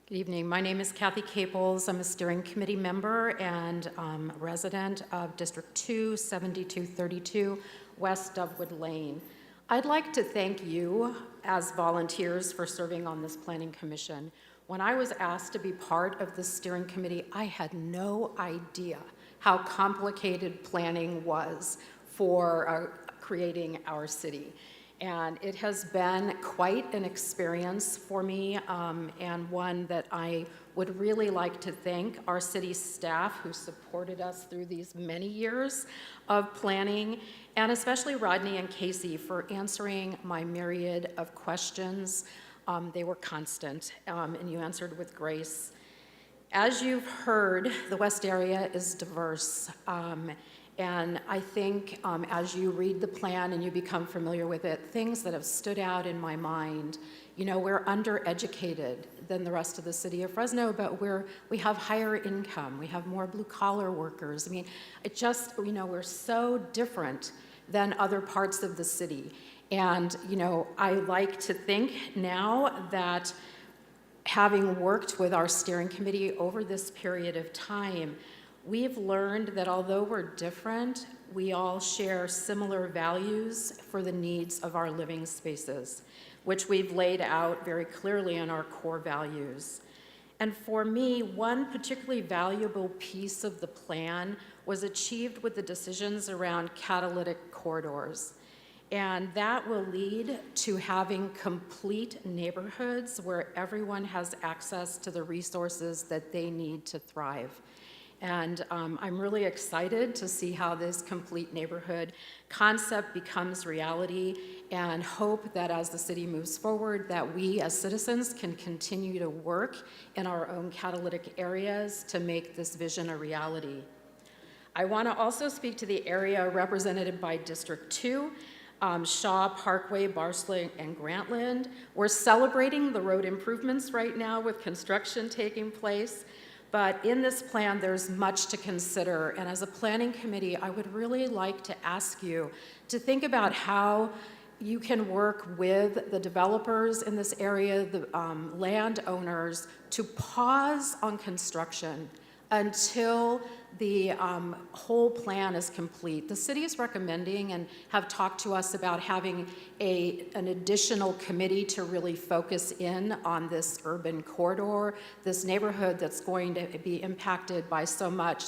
Good evening. My name is Kathy Caples. I'm a steering committee member and resident of District 2, 7232, West Dovewood Lane. I'd like to thank you as volunteers for serving on this planning commission. When I was asked to be part of the steering committee, I had no idea how complicated planning was for creating our city. And it has been quite an experience for me, and one that I would really like to thank our city staff who supported us through these many years of planning, and especially Rodney and Casey for answering my myriad of questions. They were constant, and you answered with grace. As you've heard, the West area is diverse, And I think as you read the plan and you become familiar with it, things that have stood out in my mind, you know, we're undereducated than the rest of the city of Fresno, but we have higher income, we have more blue-collar workers. I mean, it just, you know, we're so different than other parts of the city. And, you know, I like to think now that having worked with our steering committee over this period of time, we've learned that although we're different, we all share similar values for the needs of our living spaces, which we've laid out very clearly in our core values. And for me, one particularly valuable piece of the plan was achieved with the decisions around catalytic corridors. And that will lead to having complete neighborhoods where everyone has access to the resources that they need to thrive. And I'm really excited to see how this complete neighborhood concept becomes reality, and hope that as the city moves forward, that we as citizens can continue to work in our own catalytic areas to make this vision a reality. I want to also speak to the area represented by District 2, Shaw, Parkway, Barsley, and Grantland. We're celebrating the road improvements right now with construction taking place. But in this plan, there's much to consider. And as a planning committee, I would really like to ask you to think about how you can work with the developers in this area, the landowners, to pause on construction until the whole plan is complete. The city is recommending and have talked to us about having an additional committee to really focus in on this urban corridor, this neighborhood that's going to be impacted by so much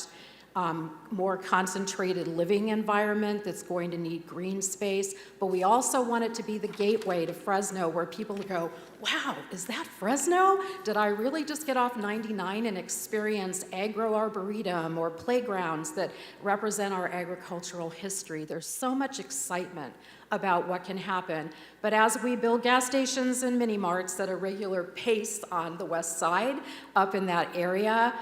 more concentrated living environment that's going to need green space. But we also want it to be the gateway to Fresno, where people go, wow, is that Fresno? Did I really just get off 99 and experience agro-arboretum or playgrounds that represent our agricultural history? There's so much excitement about what can happen. But as we build gas stations and mini-marts at a regular pace on the west side, up in that area,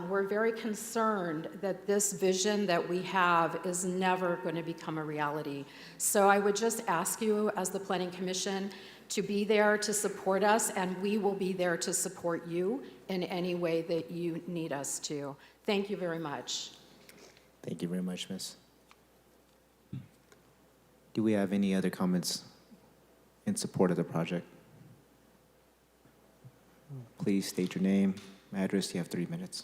we're very concerned that this vision that we have is never going to become a reality. So I would just ask you, as the Planning Commission, to be there to support us, and we will be there to support you in any way that you need us to. Thank you very much. Thank you very much, Ms. Do we have any other comments in support of the project? Please state your name, address. You have 3 minutes.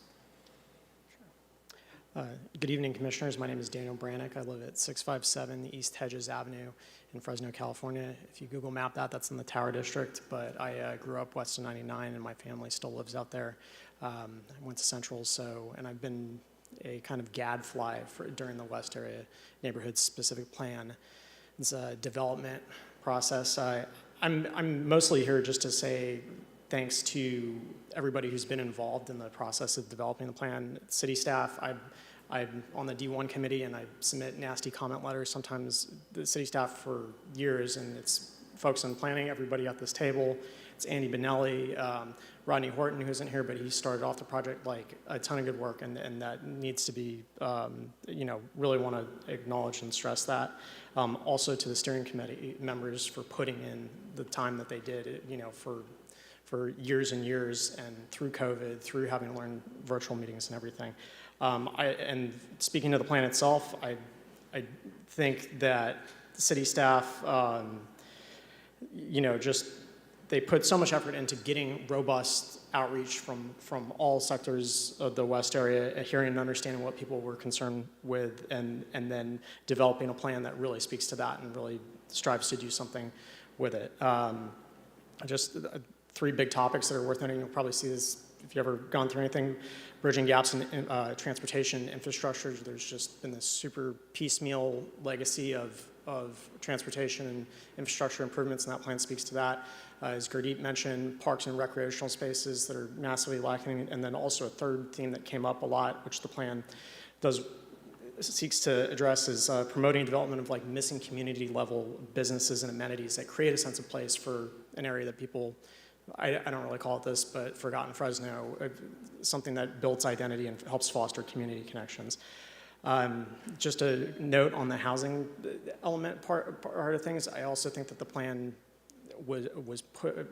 Good evening, Commissioners. My name is Daniel Branic. I live at 657 East Hedges Avenue in Fresno, California. If you Google map that, that's in the Tower District, but I grew up west of 99 and my family still lives out there. I went to Central, and I've been a kind of gadfly during the West area neighborhood specific plan. It's a development process. I'm mostly here just to say thanks to everybody who's been involved in the process of developing the plan. City staff, I'm on the D1 committee and I submit nasty comment letters, sometimes the city staff for years, and it's folks in planning, everybody at this table. It's Andy Benelli, Rodney Horton, who isn't here, but he started off the project, like a ton of good work, and that needs to be, really want to acknowledge and stress that. Also to the steering committee members for putting in the time that they did, for years and years, and through COVID, through having to learn virtual meetings and everything. And speaking to the plan itself, I think that the city staff, they put so much effort into getting robust outreach from all sectors of the West area, hearing and understanding what people were concerned with, and then developing a plan that really speaks to that and really strives to do something with it. Just 3 big topics that are worth noting. You'll probably see this if you've ever gone through anything. Bridging gaps in transportation infrastructure. There's just been this super piecemeal legacy of transportation and infrastructure improvements, and that plan speaks to that. As Gurudeep mentioned, parks and recreational spaces that are massively lacking, and then also a third theme that came up a lot, which the plan seeks to address, is promoting development of missing community level businesses and amenities that create a sense of place for an area that people, I don't really call it this, but Forgotten Fresno, something that builds identity and helps foster community connections. Just a note on the housing element part of things, I also think that the plan was put,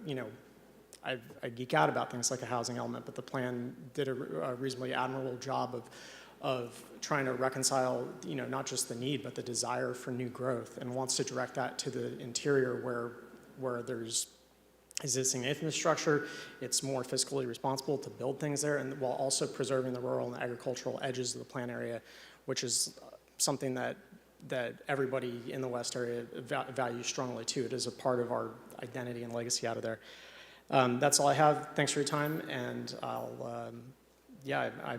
I geek out about things like a housing element, but the plan did a reasonably admirable job of trying to reconcile, not just the need, but the desire for new growth, and wants to direct that to the interior where there's existing infrastructure. It's more fiscally responsible to build things there, and while also preserving the rural and agricultural edges of the plan area, which is something that everybody in the West area values strongly too. It is a part of our identity and legacy out of there. That's all I have. Thanks for your time, and I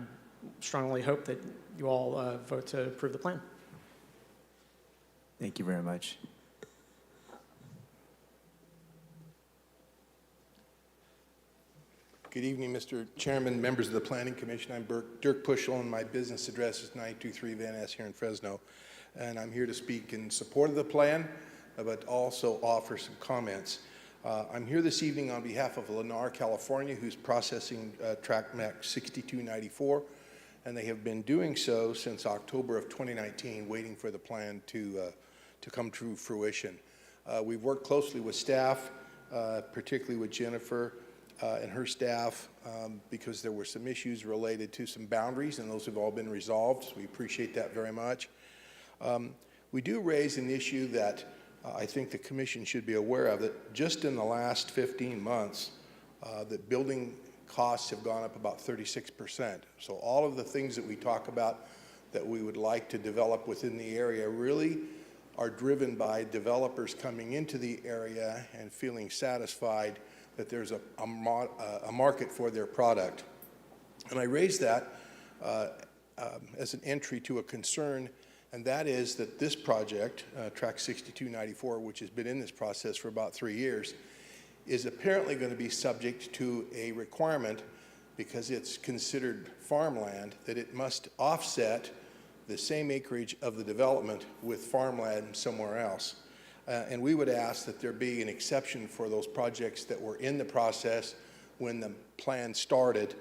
strongly hope that you all vote to approve the plan. Thank you very much. Good evening, Mr. Chairman, members of the Planning Commission. I'm Bert Dirks, and my business address is 923 Van Ness here in Fresno. And I'm here to speak in support of the plan, but also offer some comments. I'm here this evening on behalf of Lennar, California, who's processing tract map 6294, and they have been doing so since October of 2019, waiting for the plan to come to fruition. We've worked closely with staff, particularly with Jennifer and her staff, because there were some issues related to some boundaries, and those have all been resolved, so we appreciate that very much. We do raise an issue that I think the Commission should be aware of, that just in the last 15 months, that building costs have gone up about 36%. So all of the things that we talk about that we would like to develop within the area really are driven by developers coming into the area and feeling satisfied that there's a market for their product. And I raise that as an entry to a concern, and that is that this project, Tract 6294, which has been in this process for about 3 years, is apparently going to be subject to a requirement, because it's considered farmland, that it must offset the same acreage of the development with farmland somewhere else. And we would ask that there be an exception for those projects that were in the process when the plan started,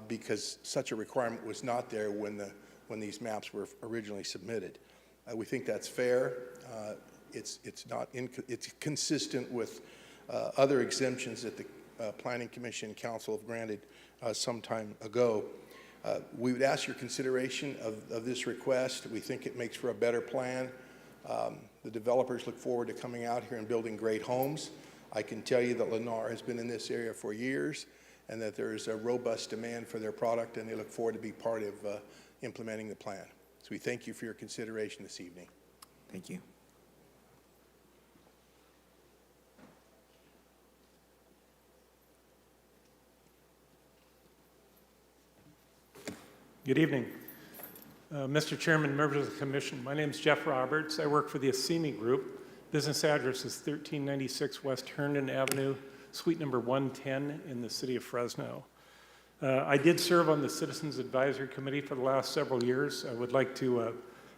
because such a requirement was not there when these maps were originally submitted. We think that's fair. It's consistent with other exemptions that the Planning Commission and Council have granted some time ago. We would ask your consideration of this request. We think it makes for a better plan. The developers look forward to coming out here and building great homes. I can tell you that Lennar has been in this area for years, and that there is a robust demand for their product, and they look forward to be part of implementing the plan. So we thank you for your consideration this evening. Thank you. Good evening. Mr. Chairman, members of the Commission, my name is Jeff Roberts. I work for the Assimi Group. Business address is 1396 West Herndon Avenue, suite number 110 in the city of Fresno. I did serve on the Citizens Advisory Committee for the last several years. I would like to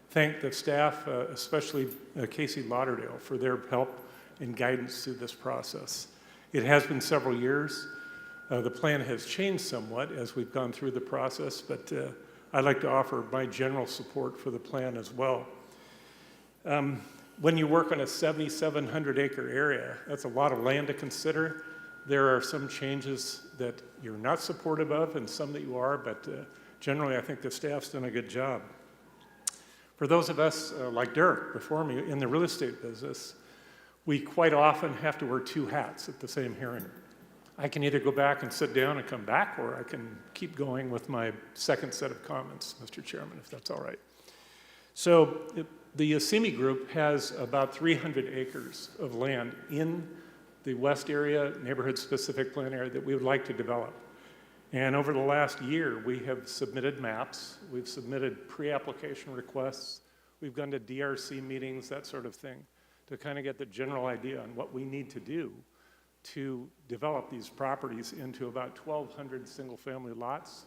thank the staff, especially Casey Lauderdale, for their help and guidance through this process. It has been several years. The plan has changed somewhat as we've gone through the process, but I'd like to offer my general support for the plan as well. When you work on a 7,700-acre area, that's a lot of land to consider. There are some changes that you're not supportive of and some that you are, but generally I think the staff's done a good job. For those of us like Dirk before me in the real estate business, we quite often have to wear two hats at the same hearing. I can either go back and sit down and come back, or I can keep going with my second set of comments, Mr. Chairman, if that's all right. So the Assimi Group has about 300 acres of land in the West area, neighborhood-specific plan area that we would like to develop. And over the last year, we have submitted maps, we've submitted pre-application requests, we've gone to DRC meetings, that sort of thing, to kind of get the general idea on what we need to do to develop these properties into about 1,200 single-family lots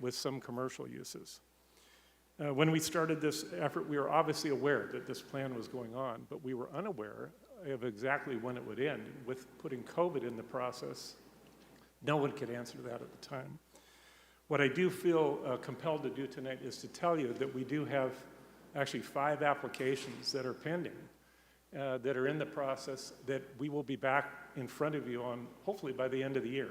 with some commercial uses. When we started this effort, we were obviously aware that this plan was going on, but we were unaware of exactly when it would end. With putting COVID in the process, no one could answer that at the time. What I do feel compelled to do tonight is to tell you that we do have actually 5 applications that are pending, that are in the process, that we will be back in front of you on, hopefully by the end of the year.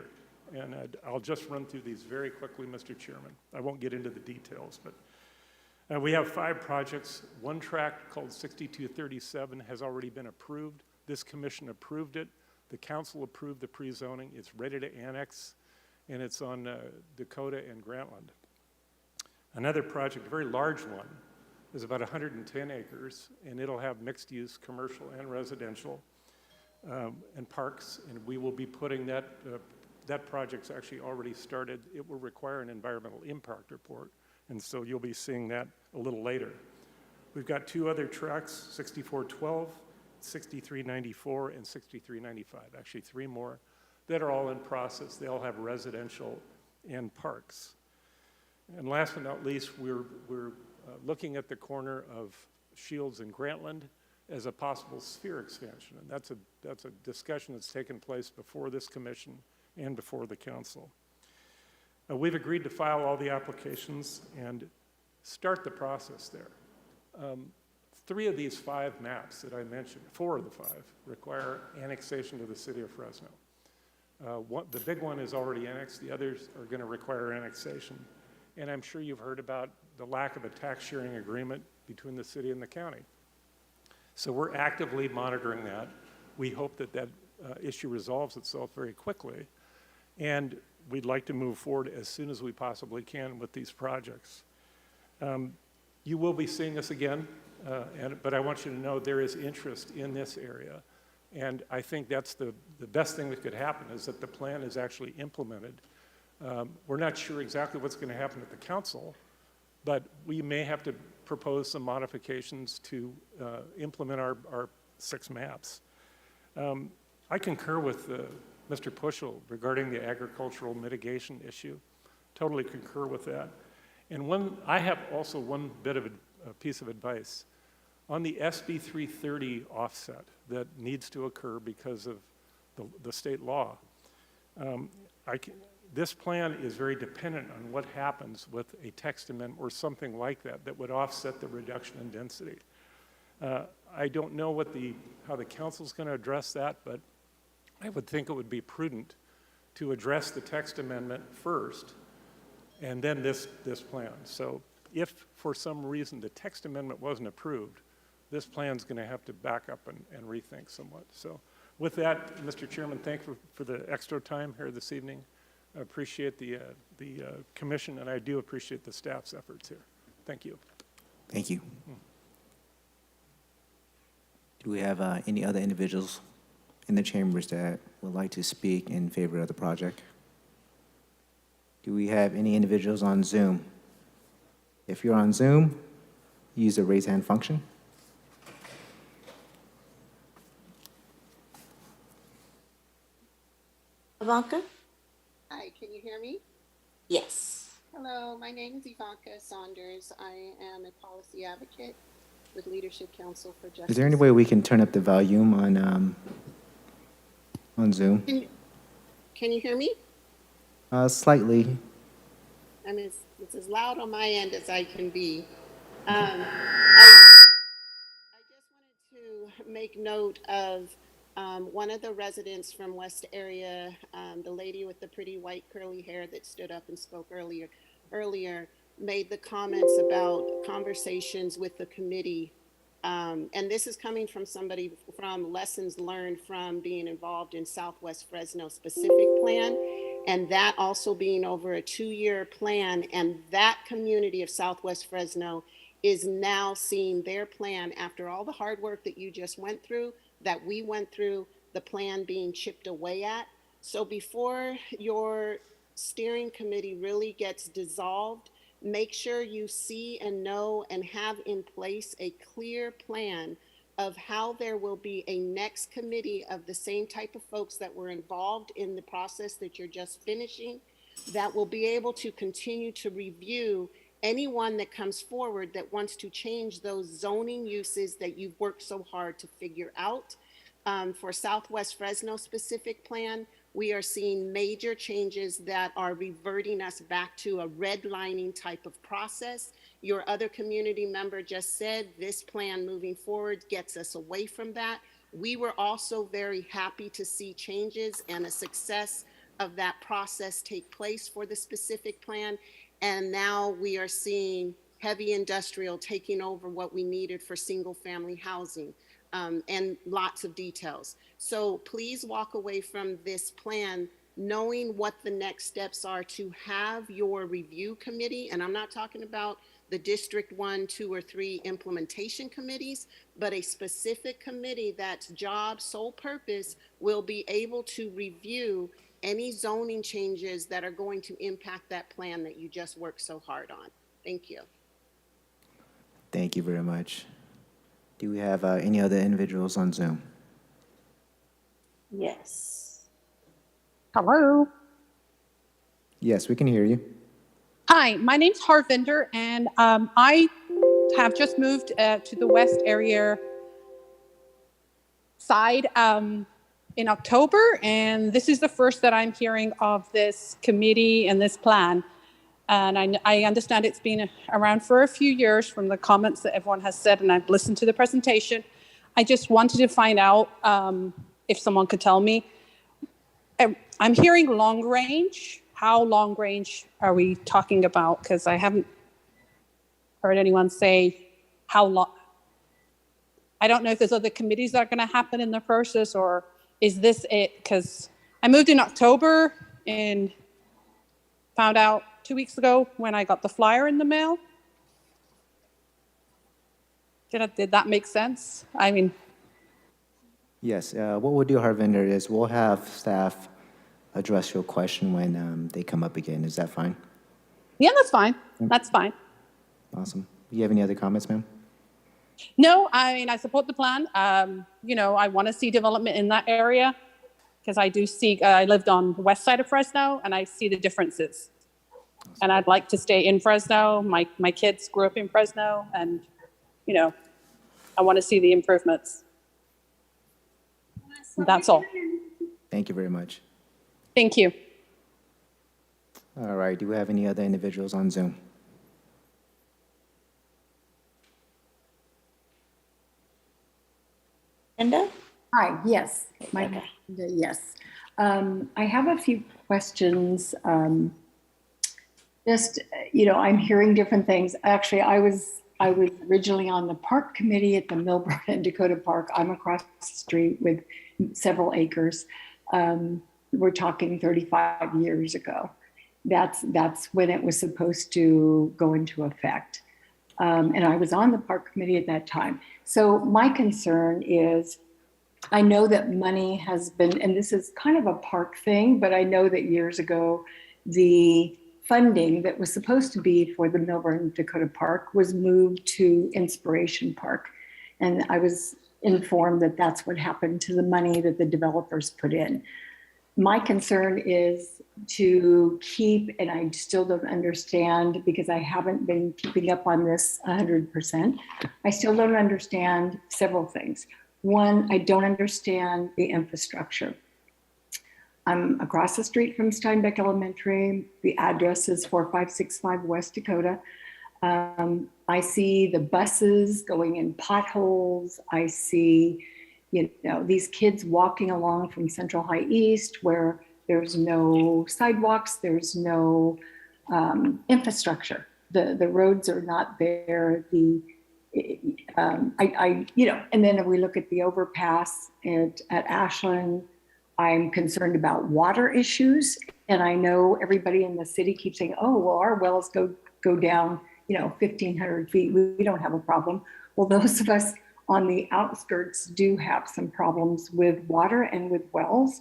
And I'll just run through these very quickly, Mr. Chairman. I won't get into the details, but we have 5 projects. One tract called 6237 has already been approved. This commission approved it. The council approved the pre-zoning. It's ready to annex, and it's on Dakota and Grantland. Another project, a very large one, is about 110 acres, and it'll have mixed use, commercial and residential, and parks, and we will be putting that, that project's actually already started. It will require an environmental impact report, and so you'll be seeing that a little later. We've got 2 other tracks, 6412, 6394, and 6395, actually 3 more that are all in process. They all have residential and parks. And last but not least, we're looking at the corner of Shields and Grantland as a possible sphere expansion, and that's a discussion that's taken place before this commission and before the council. We've agreed to file all the applications and start the process there. 3 of these 5 maps that I mentioned, 4 of the 5, require annexation to the city of Fresno. The big one is already annexed. The others are going to require annexation. And I'm sure you've heard about the lack of a tax sharing agreement between the city and the county. So we're actively monitoring that. We hope that that issue resolves itself very quickly. And we'd like to move forward as soon as we possibly can with these projects. You will be seeing us again, but I want you to know there is interest in this area. And I think that's the best thing that could happen, is that the plan is actually implemented. We're not sure exactly what's going to happen at the council, but we may have to propose some modifications to implement our 6 maps. I concur with Mr. Puschel regarding the agricultural mitigation issue. Totally concur with that. And I have also one bit of a piece of advice. On the SB 330 offset that needs to occur because of the state law, this plan is very dependent on what happens with a text amendment or something like that would offset the reduction in density. I don't know how the council's going to address that, but I would think it would be prudent to address the text amendment first and then this plan. So if for some reason the text amendment wasn't approved, this plan's going to have to back up and rethink somewhat. So with that, Mr. Chairman, thank you for the extra time here this evening. I appreciate the commission, and I do appreciate the staff's efforts here. Thank you. Thank you. Do we have any other individuals in the chambers that would like to speak in favor of the project? Do we have any individuals on Zoom? If you're on Zoom, use the raise hand function. Ivanka? Hi, can you hear me? Yes. Hello, my name is Ivanka Saunders. I am a policy advocate with Leadership Council for Justice. Is there any way we can turn up the volume on Zoom? Can you hear me? Slightly. It's as loud on my end as I can be. I just wanted to make note of one of the residents from West area, the lady with the pretty white curly hair that stood up and spoke earlier, made the comments about conversations with the committee. And this is coming from somebody from lessons learned from being involved in Southwest Fresno specific plan, and that also being over a 2-year plan. And that community of Southwest Fresno is now seeing their plan, after all the hard work that you just went through, that we went through, the plan being chipped away at. So before your steering committee really gets dissolved, make sure you see and know and have in place a clear plan of how there will be a next committee of the same type of folks that were involved in the process that you're just finishing, that will be able to continue to review anyone that comes forward that wants to change those zoning uses that you've worked so hard to figure out. For Southwest Fresno specific plan, we are seeing major changes that are reverting us back to a redlining type of process. Your other community member just said this plan moving forward gets us away from that. We were also very happy to see changes and a success of that process take place for the specific plan. And now we are seeing heavy industrial taking over what we needed for single family housing. And lots of details. So please walk away from this plan knowing what the next steps are to have your review committee. And I'm not talking about the District 1, 2, or 3 implementation committees, but a specific committee that's job, sole purpose will be able to review any zoning changes that are going to impact that plan that you just worked so hard on. Thank you. Thank you very much. Do we have any other individuals on Zoom? Yes. Hello. Yes, we can hear you. Hi, my name's Harvinder, and I have just moved to the West area side in October, and this is the first that I'm hearing of this committee and this plan. And I understand it's been around for a few years from the comments that everyone has said, and I've listened to the presentation. I just wanted to find out if someone could tell me. I'm hearing long range. How long range are we talking about? Because I haven't heard anyone say how long. I don't know if there's other committees that are going to happen in the process, or is this it? Because I moved in October and found out 2 weeks ago when I got the flyer in the mail. Did that make sense? I mean. Yes, what we'll do, Harvinder, is we'll have staff address your question when they come up again. Is that fine? Yeah, that's fine. That's fine. Awesome. Do you have any other comments, ma'am? No, I mean, I support the plan. You know, I want to see development in that area because I do see, I lived on the west side of Fresno and I see the differences. And I'd like to stay in Fresno. My kids grew up in Fresno and, you know, I want to see the improvements. That's all. Thank you very much. Thank you. All right, do we have any other individuals on Zoom? Linda? Hi, yes. Yes. I have a few questions. Just, you know, I'm hearing different things. Actually, I was originally on the park committee at the Milburn and Dakota Park. I'm across the street with several acres. We're talking 35 years ago. That's when it was supposed to go into effect. And I was on the park committee at that time. So my concern is, I know that money has been, and this is kind of a park thing, but I know that years ago, the funding that was supposed to be for the Milburn Dakota Park was moved to Inspiration Park. And I was informed that that's what happened to the money that the developers put in. My concern is to keep, and I still don't understand because I haven't been keeping up on this 100%. I still don't understand several things. One, I don't understand the infrastructure. I'm across the street from Steinbeck Elementary. The address is 4565 West Dakota. I see the buses going in potholes. I see, you know, these kids walking along from Central High East where there's no sidewalks, there's no infrastructure. The roads are not there. You know, and then if we look at the overpass at Ashland, I'm concerned about water issues. And I know everybody in the city keeps saying, oh, well, our wells go down, you know, 1,500 feet. We don't have a problem. Well, those of us on the outskirts do have some problems with water and with wells.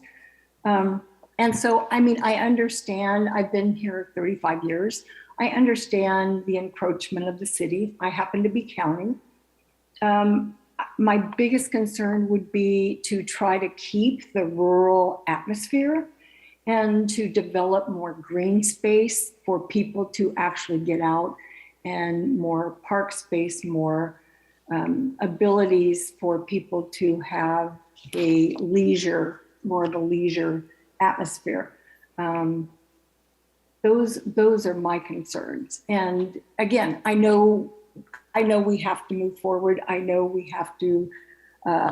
And so, I mean, I understand, I've been here 35 years. I understand the encroachment of the city. I happen to be county. My biggest concern would be to try to keep the rural atmosphere and to develop more green space for people to actually get out, and more park space, more abilities for people to have a leisure, more of a leisure atmosphere. Those are my concerns. And again, I know we have to move forward. I know we have to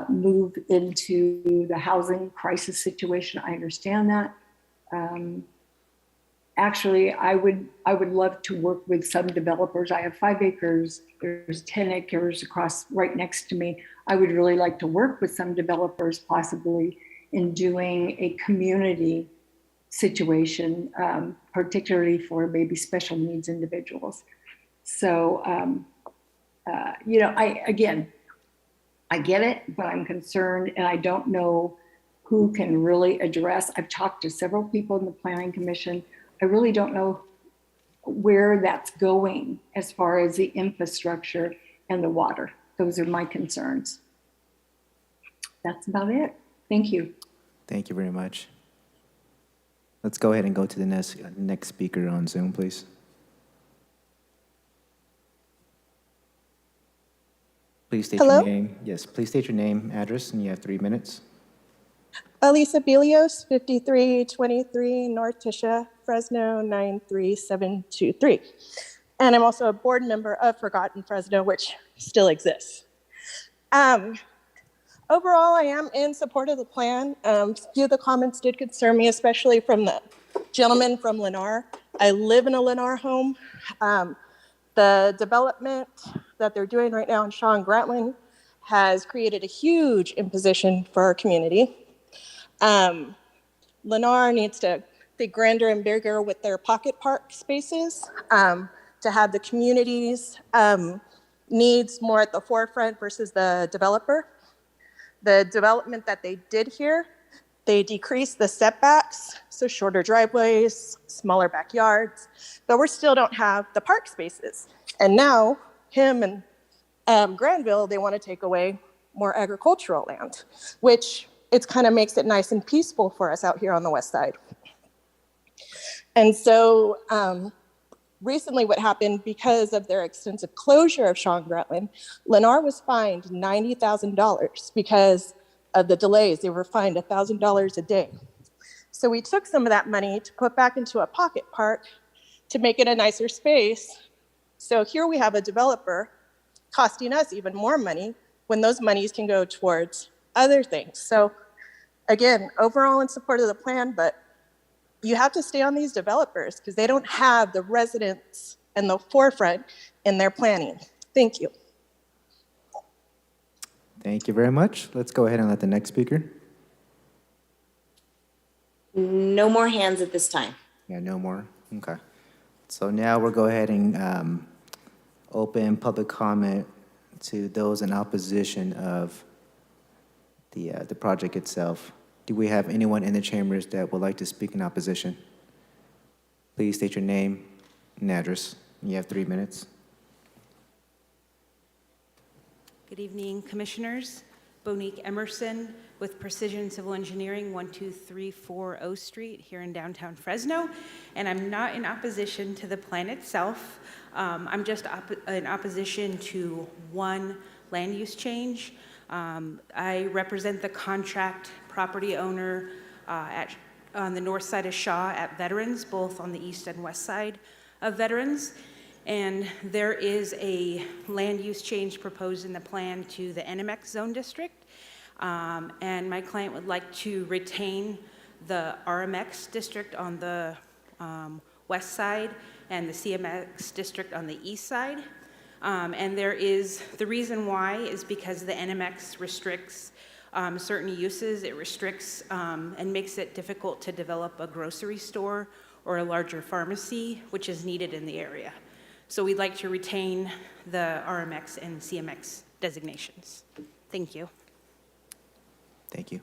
move into the housing crisis situation. I understand that. Actually, I would love to work with some developers. I have 5 acres. There's 10 acres across right next to me. I would really like to work with some developers possibly in doing a community situation, particularly for maybe special needs individuals. So, you know, I get it, but I'm concerned and I don't know who can really address. I've talked to several people in the Planning Commission. I really don't know where that's going as far as the infrastructure and the water. Those are my concerns. That's about it. Thank you. Thank you very much. Let's go ahead and go to the next speaker on Zoom, please. Please state your name. Yes, please state your name, address, and you have 3 minutes. Elisa Bilios, 5323 North Tisha, Fresno 93723. And I'm also a board member of Forgotten Fresno, which still exists. Overall, I am in support of the plan. A few of the comments did concern me, especially from the gentleman from Lennar. I live in a Lennar home. The development that they're doing right now in Shaw and Grantland has created a huge imposition for our community. Lennar needs to be grander and bigger with their pocket park spaces to have the community's needs more at the forefront versus the developer. The development that they did here, they decreased the setbacks, so shorter driveways, smaller backyards, but we still don't have the park spaces. And now, him and Granville, they want to take away more agricultural land, which it kind of makes it nice and peaceful for us out here on the west side. And so recently what happened, because of their extensive closure of Shaw and Grantland, Lennar was fined $90,000 because of the delays. They were fined $1,000 a day. So we took some of that money to put back into a pocket park to make it a nicer space. So here we have a developer costing us even more money when those monies can go towards other things. So again, overall in support of the plan, but you have to stay on these developers because they don't have the residents and the forefront in their planning. Thank you. Thank you very much. Let's go ahead and let the next speaker. No more hands at this time. Yeah, no more. Okay. So now we'll go ahead and open public comment to those in opposition of the project itself. Do we have anyone in the chambers that would like to speak in opposition? Please state your name and address. You have 3 minutes. Good evening, Commissioners. Bonique Emerson with Precision Civil Engineering, 12340 Street here in downtown Fresno. And I'm not in opposition to the plan itself. I'm just in opposition to one land use change. I represent the contract property owner on the north side of Shaw at Veterans, both on the east and west side of Veterans. And there is a land use change proposed in the plan to the NMX zone district. And my client would like to retain the RMX district on the west side and the CMX district on the east side. And the reason why is because the NMX restricts certain uses. It restricts and makes it difficult to develop a grocery store or a larger pharmacy, which is needed in the area. So we'd like to retain the RMX and CMX designations. Thank you. Thank you.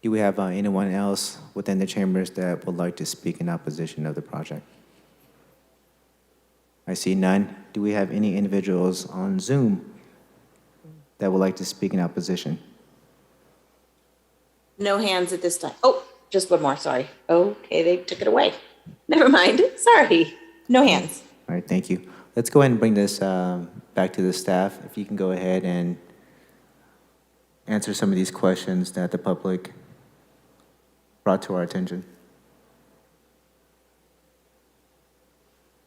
Do we have anyone else within the chambers that would like to speak in opposition of the project? I see none. Do we have any individuals on Zoom that would like to speak in opposition? No hands at this time. Oh, just one more, sorry. Okay, they took it away. Never mind, sorry. No hands. All right, thank you. Let's go ahead and bring this back to the staff. If you can go ahead and answer some of these questions that the public brought to our attention.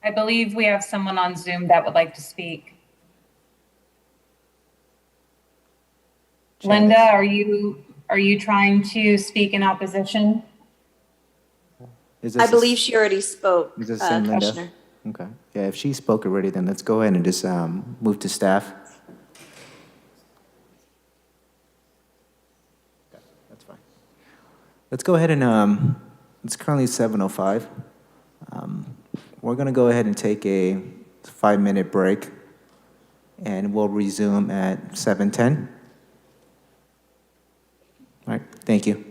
I believe we have someone on Zoom that would like to speak. Linda, are you trying to speak in opposition? I believe she already spoke, Is this the same Linda? Commissioner. Okay. Yeah, if she spoke already, then let's go ahead and just move to staff. Okay, that's fine. Let's go ahead and, it's currently 7:05. We're going to go ahead and take a 5-minute break, and we'll resume at 7:10. All right, thank you.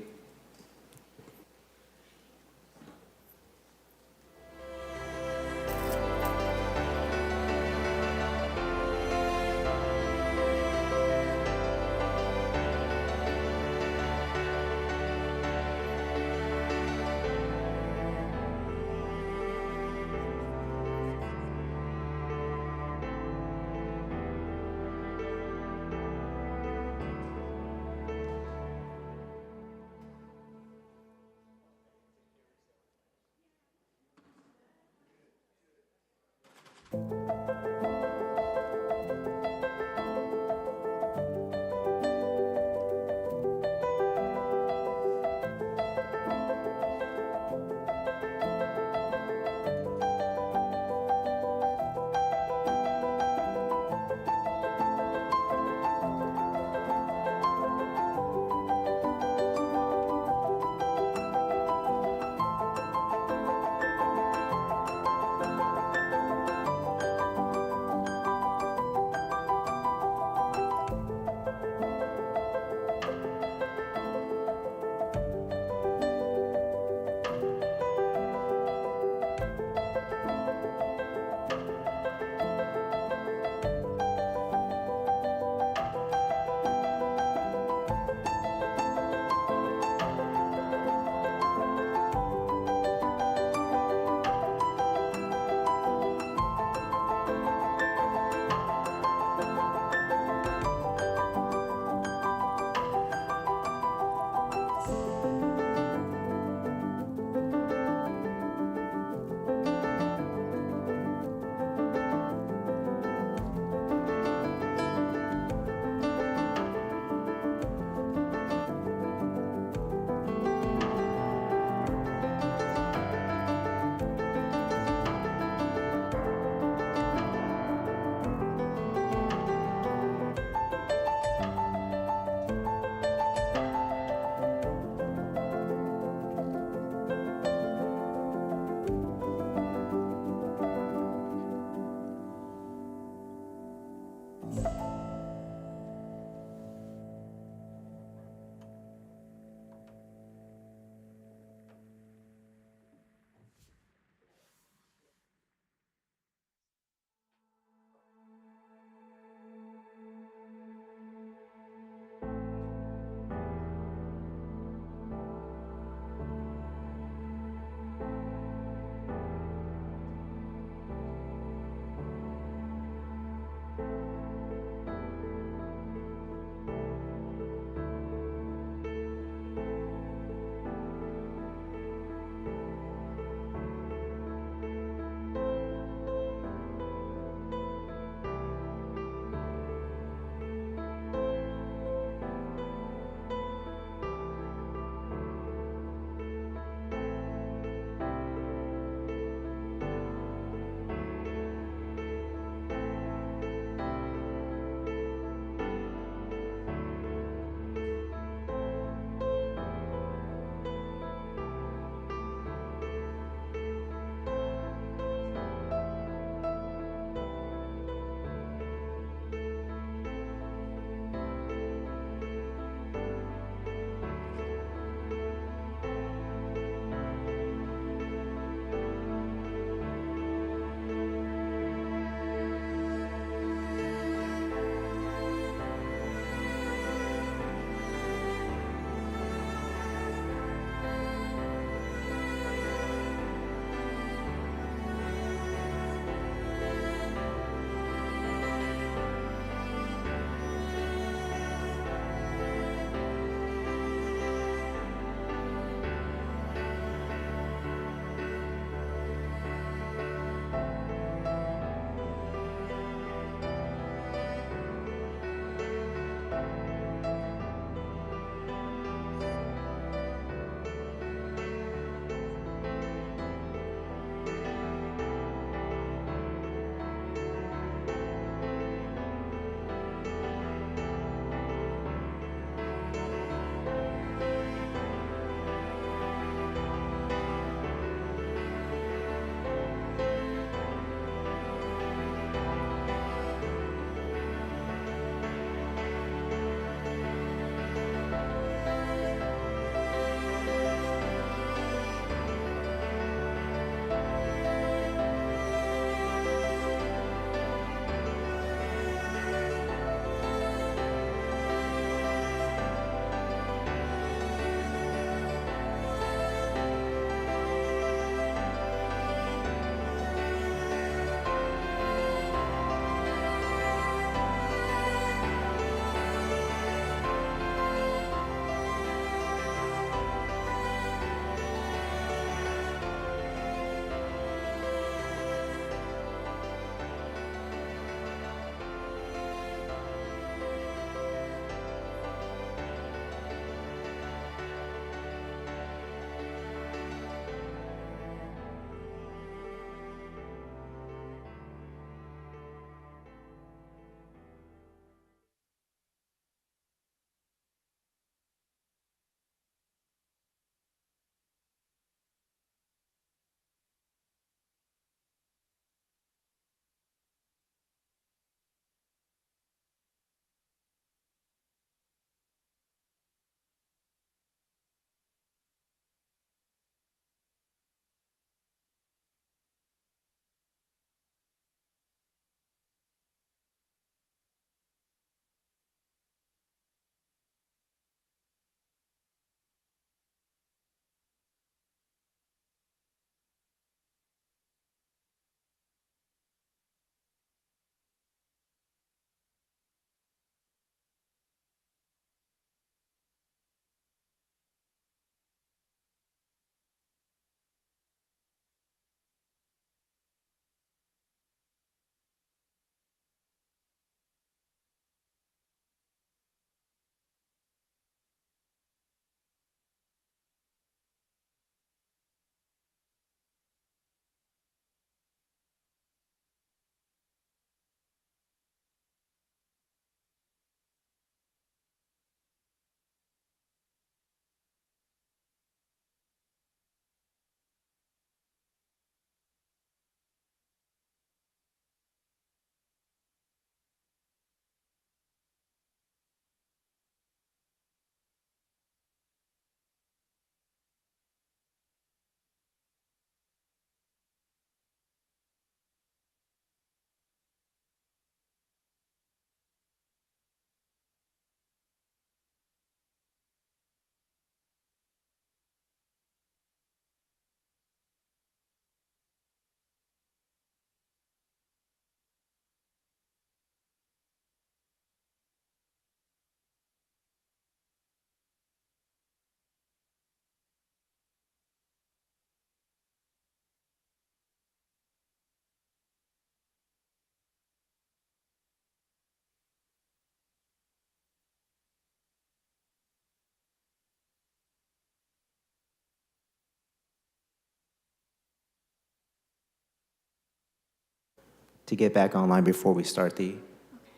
to get back online before we start the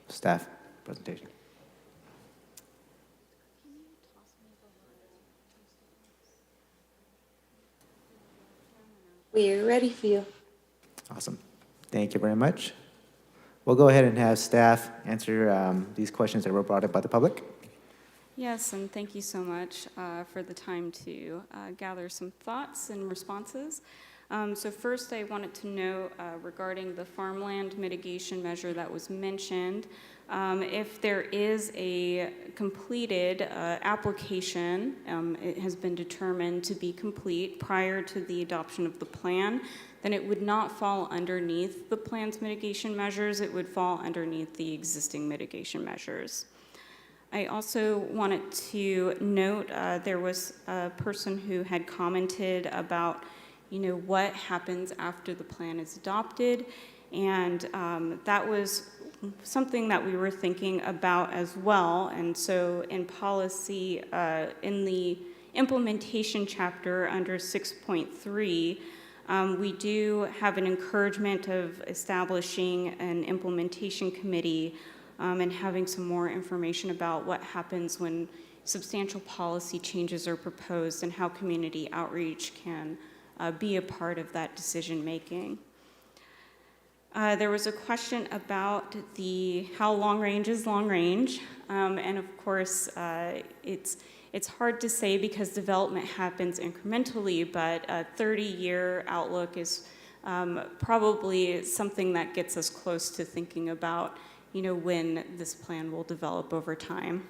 staff presentation. We're ready for you. Awesome. Thank you very much. We'll go ahead and have staff answer these questions that were brought up by the public. Yes, and thank you so much for the time to gather some thoughts and responses. So first, I wanted to know regarding the farmland mitigation measure that was mentioned, if there is a completed application, it has been determined to be complete prior to the adoption of the plan, then it would not fall underneath the plan's mitigation measures, it would fall underneath the existing mitigation measures. I also wanted to note there was a person who had commented about, what happens after the plan is adopted, and that was something that we were thinking about as well. And so in policy, in the implementation chapter under 6.3, we do have an encouragement of establishing an implementation committee and having some more information about what happens when substantial policy changes are proposed and how community outreach can be a part of that decision making. There was a question about how long range is long range, and of course it's hard to say because development happens incrementally, but a 30-year outlook is probably something that gets us close to thinking about when this plan will develop over time.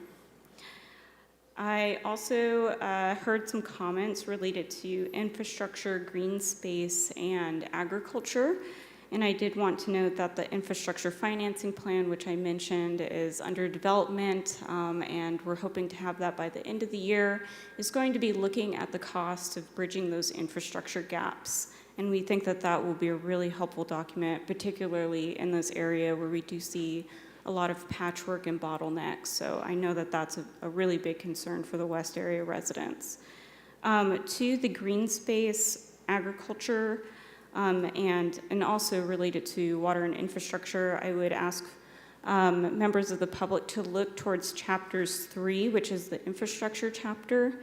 I also heard some comments related to infrastructure, green space, and agriculture. And I did want to note that the infrastructure financing plan, which I mentioned, is under development, and we're hoping to have that by the end of the year, is going to be looking at the cost of bridging those infrastructure gaps. And we think that that will be a really helpful document, particularly in this area where we do see a lot of patchwork and bottlenecks. So I know that that's a really big concern for the West area residents. To the green space, agriculture, and also related to water and infrastructure, I would ask members of the public to look towards chapters 3, which is the infrastructure chapter,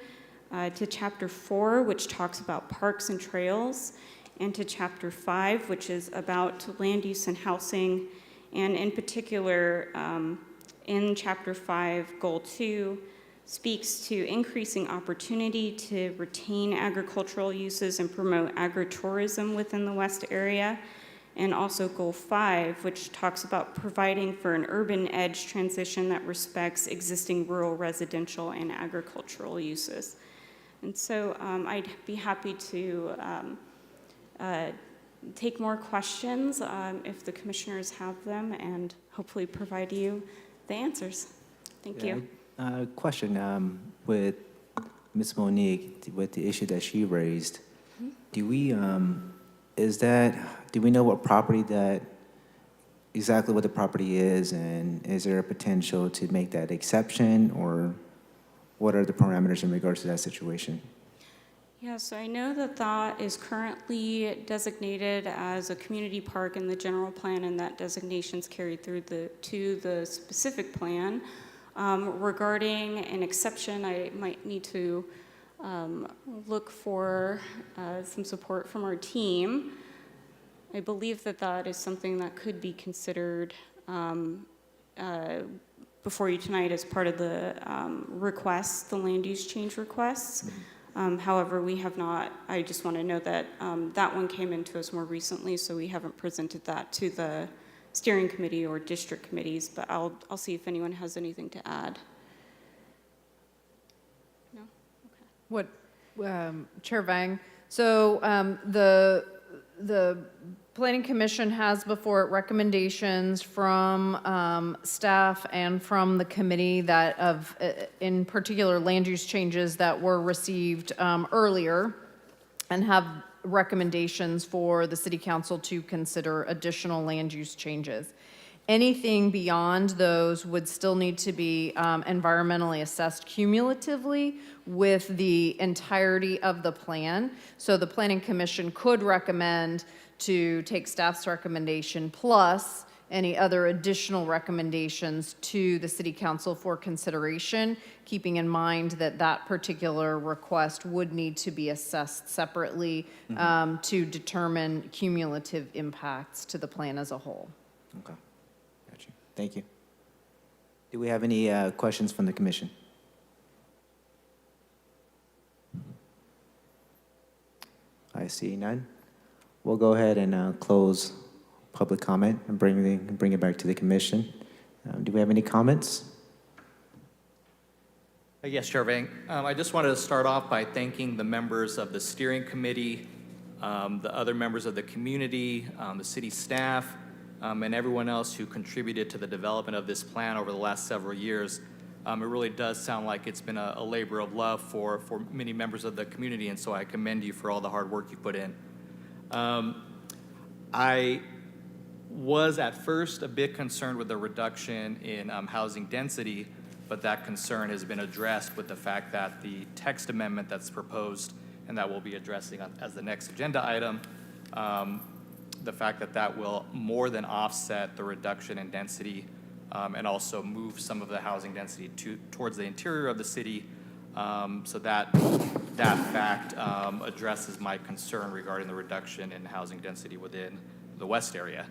to chapter 4, which talks about parks and trails, and to chapter 5, which is about land use and housing, and in particular, in chapter 5, goal 2, speaks to increasing opportunity to retain agricultural uses and promote agritourism within the West area. And also goal 5, which talks about providing for an urban edge transition that respects existing rural residential and agricultural uses. And so I'd be happy to take more questions if the commissioners have them and hopefully provide you the answers. Thank you. Question with Ms. Monique, with the issue that she raised, do we know what property exactly what the property is, and is there a potential to make that exception, or what are the parameters in regards to that situation? Yeah, so I know that that is currently designated as a community park in the general plan, and that designation is carried through to the specific plan. Regarding an exception, I might need to look for some support from our team. I believe that that is something that could be considered before you tonight as part of the requests, the land use change requests. However, we have not, I just want to note that that one came into us more recently, so we haven't presented that to the steering committee or district committees, but I'll see if anyone has anything to add. No? Okay. What, Chair Vang, so the Planning Commission has before it recommendations from staff and from the committee that in particular land use changes that were received earlier, and have recommendations for the City Council to consider additional land use changes. Anything beyond those would still need to be environmentally assessed cumulatively with the entirety of the plan. So the Planning Commission could recommend to take staff's recommendation plus any other additional recommendations to the city council for consideration, keeping in mind that that particular request would need to be assessed separately to determine cumulative impacts to the plan as a whole. Okay, got you. Thank you. Do we have any questions from the commission? I see none. We'll go ahead and close public comment and bring it back to the commission. Do we have any comments? Yes, Chair Vang. I just wanted to start off by thanking the members of the steering committee, the other members of the community, the city staff, and everyone else who contributed to the development of this plan over the last several years. It really does sound like it's been a labor of love for many members of the community, and so I commend you for all the hard work you put in. I was at first a bit concerned with the reduction in housing density, but that concern has been addressed with the fact that the text amendment that's proposed and that we'll be addressing as the next agenda item, the fact that that will more than offset the reduction in density and also move some of the housing density towards the interior of the city. So that fact addresses my concern regarding the reduction in housing density within the west area.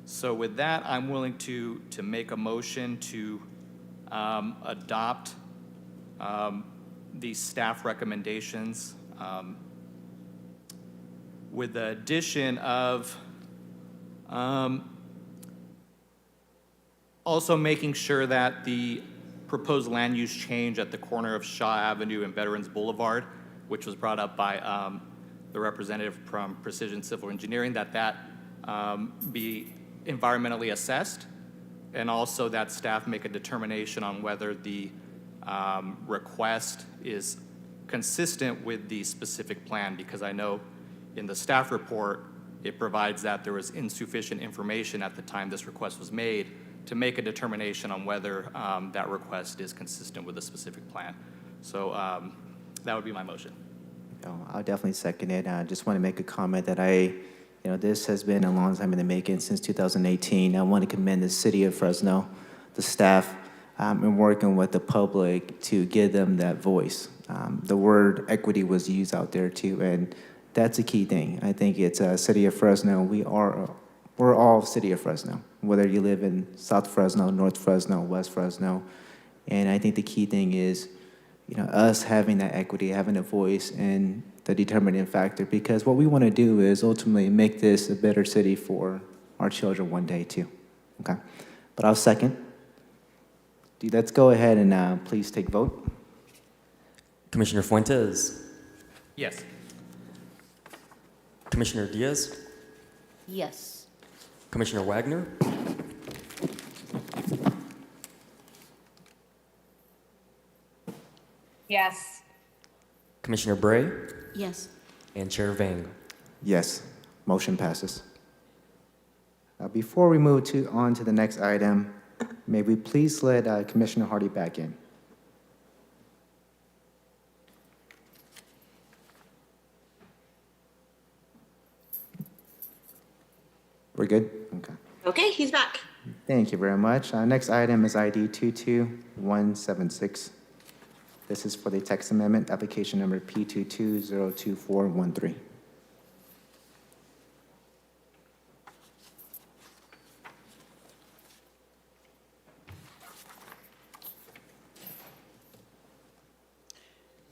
So with that, I'm willing to make a motion to adopt these staff recommendations with the addition of also making sure that the proposed land use change at the corner of Shaw Avenue and Veterans Boulevard, which was brought up by the representative from Precision Civil Engineering, that be environmentally assessed, and also that staff make a determination on whether the request is consistent with the specific plan, because I know in the staff report, it provides that there was insufficient information at the time this request was made to make a determination on whether that request is consistent with the specific plan. So that would be my motion. I'll definitely second it. I just want to make a comment that this has been a long time in the making, since 2018. I want to commend the city of Fresno, the staff, and working with the public to give them that voice. The word equity was used out there too, and that's a key thing. I think it's city of Fresno. We're all city of Fresno, whether you live in South Fresno, North Fresno, West Fresno. And I think the key thing is, us having that equity, having a voice, and the determining factor, because what we want to do is ultimately make this a better city for our children one day too. Okay, but I'll second. Let's go ahead and please take vote. Commissioner Fuentes, Yes. Commissioner Diaz, Yes. Commissioner Wagner, Yes. Commissioner Bray, Yes. and Chair Vang. Yes, motion passes. Before we move on to the next item, may we please let Commissioner Hardy back in? We're good? Okay. Okay, he's back. Thank you very much. Next item is ID 22176. This is for the text amendment, application number P22022413.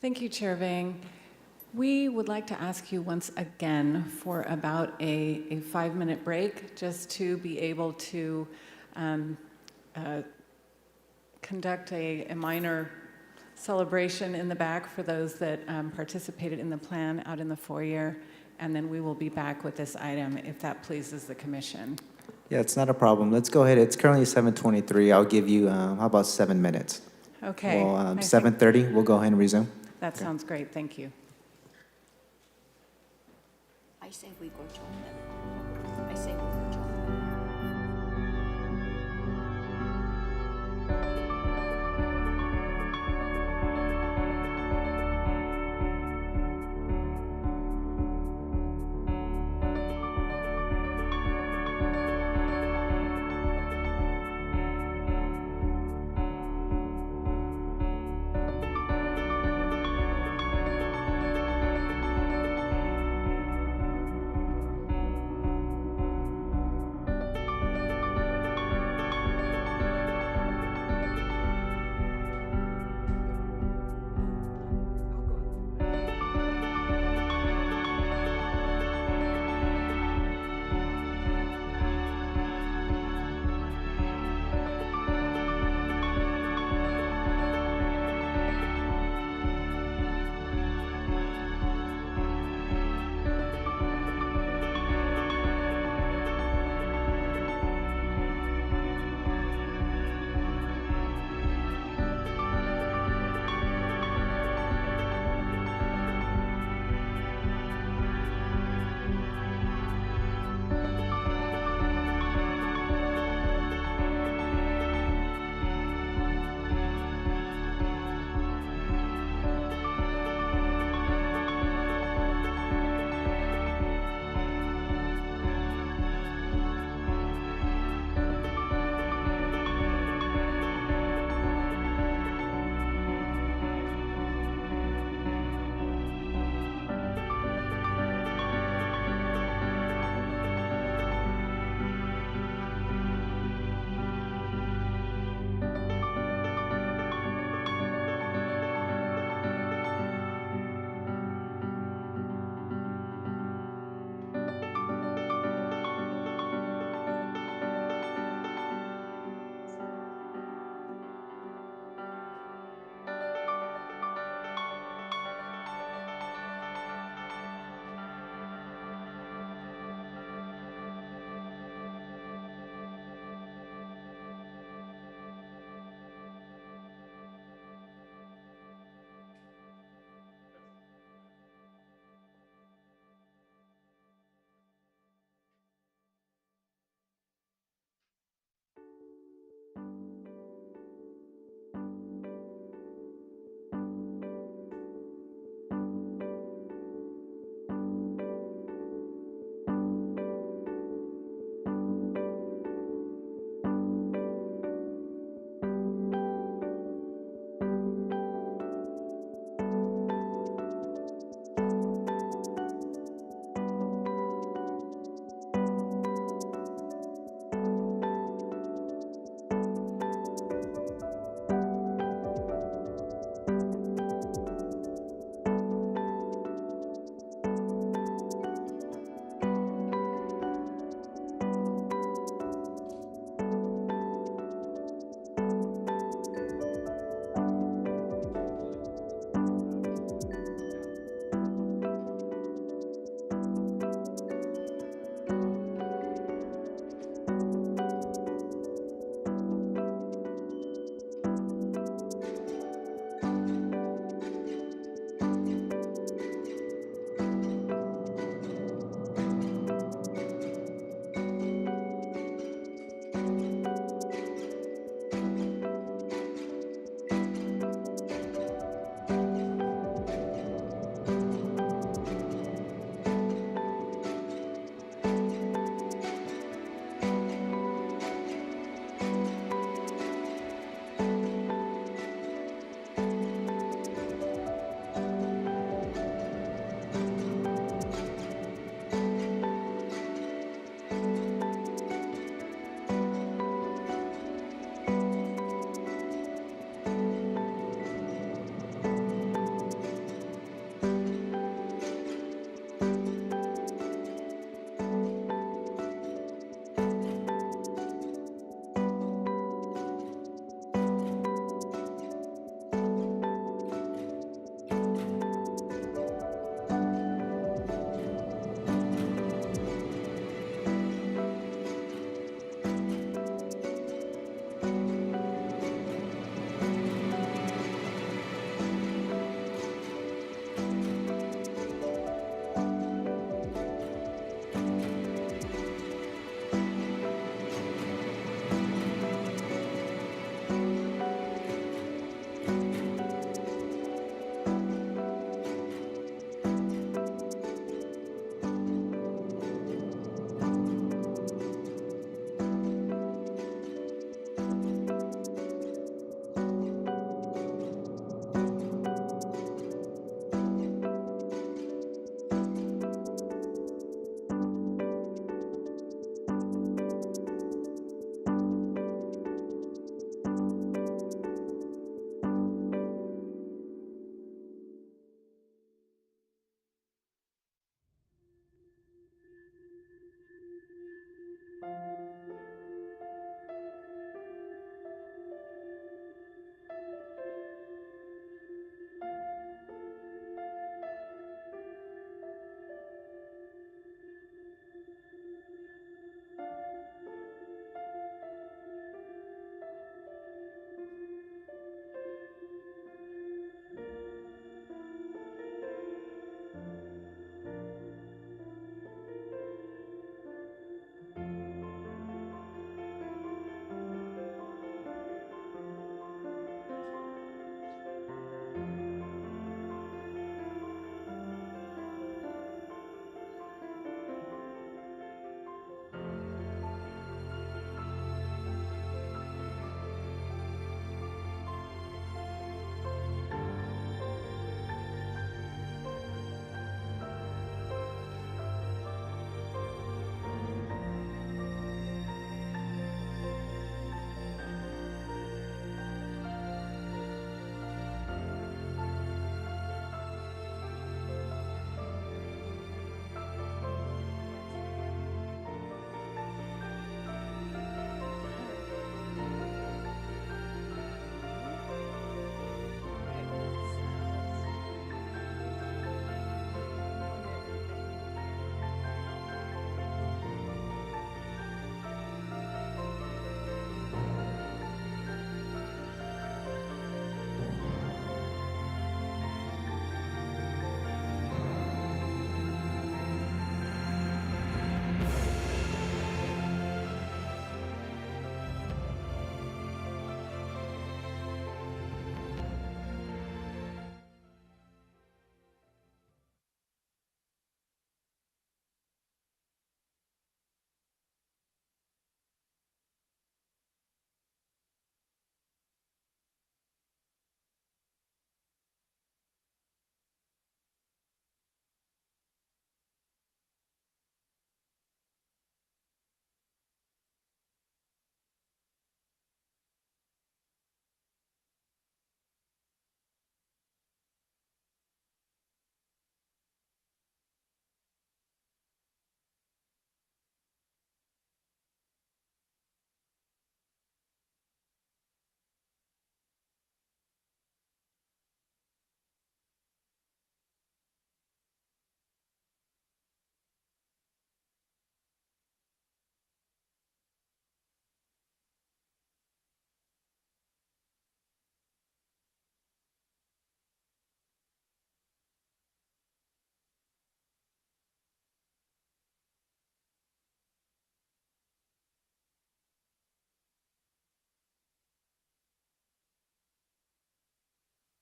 Thank you, Chair Vang. We would like to ask you once again for about a 5-minute break, just to be able to conduct a minor celebration in the back for those that participated in the plan out in the foyer, and then we will be back with this item if that pleases the commission. Yeah, it's not a problem. Let's go ahead. It's currently 7:23. I'll give you, how about 7 minutes? Okay. Well, 7:30, we'll go ahead and resume. That sounds great. Thank you. I say we go join them. I say we go join them.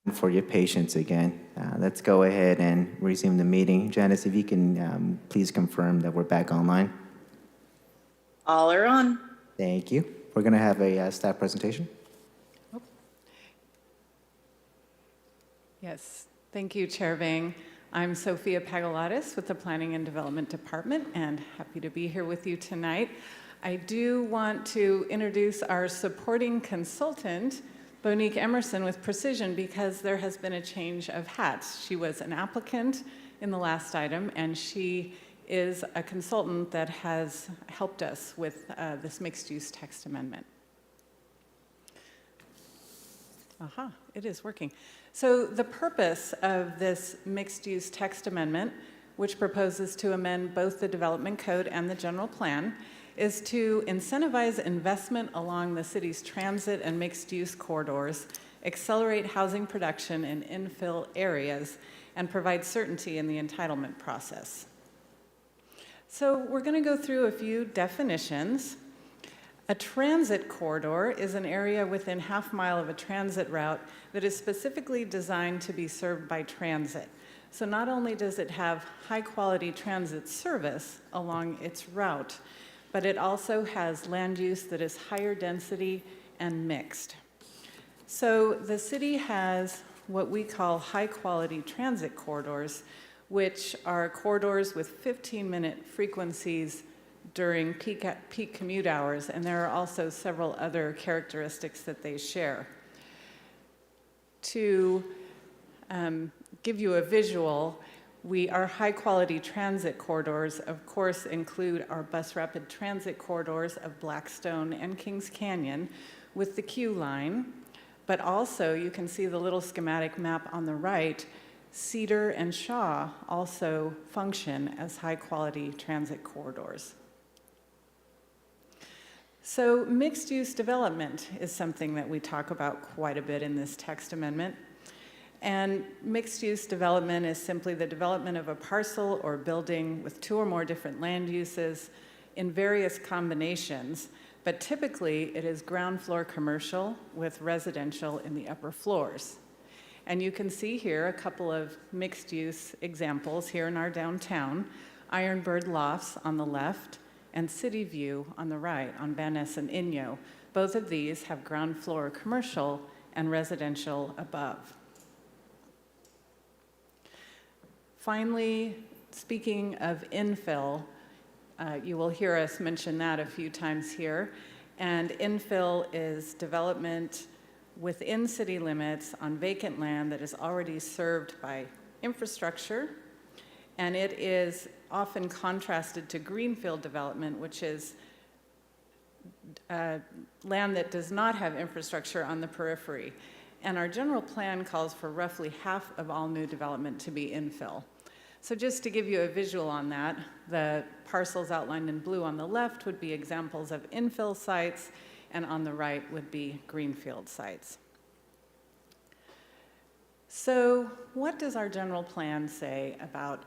For your patience again. Let's go ahead and resume the meeting. Janice, if you can please confirm that we're back online. All are on. Thank you. We're going to have a staff presentation. Yes, thank you, Chair Vang. I'm Sophia Pagalatis with the Planning and Development Department, and happy to be here with you tonight. I do want to introduce our supporting consultant, Branic Emerson with Precision, because there has been a change of hats. She was an applicant in the last item, and she is a consultant that has helped us with this mixed-use text amendment. Aha, it is working. So the purpose of this mixed-use text amendment, which proposes to amend both the development code and the general plan, is to incentivize investment along the city's transit and mixed-use corridors, accelerate housing production in infill areas, and provide certainty in the entitlement process. So we're going to go through a few definitions. A transit corridor is an area within half mile of a transit route that is specifically designed to be served by transit. So not only does it have high-quality transit service along its route, but it also has land use that is higher density and mixed. So the city has what we call high-quality transit corridors, which are corridors with 15-minute frequencies during peak commute hours, and there are also several other characteristics that they share. To give you a visual, our high-quality transit corridors, of course, include our bus rapid transit corridors of Blackstone and Kings Canyon with the Q line, but also you can see the little schematic map on the right. Cedar and Shaw also function as high-quality transit corridors. So mixed-use development is something that we talk about quite a bit in this text amendment. And mixed-use development is simply the development of a parcel or building with two or more different land uses in various combinations, but typically it is ground floor commercial with residential in the upper floors. And you can see here a couple of mixed-use examples here in our downtown, Ironbird Lofts on the left and City View on the right on Van Ness and Inyo. Both of these have ground floor commercial and residential above. Finally, speaking of infill, you will hear us mention that a few times here. And infill is development within city limits on vacant land that is already served by infrastructure. And it is often contrasted to greenfield development, which is land that does not have infrastructure on the periphery. And our general plan calls for roughly half of all new development to be infill. So just to give you a visual on that, the parcels outlined in blue on the left would be examples of infill sites, and on the right would be greenfield sites. So what does our general plan say about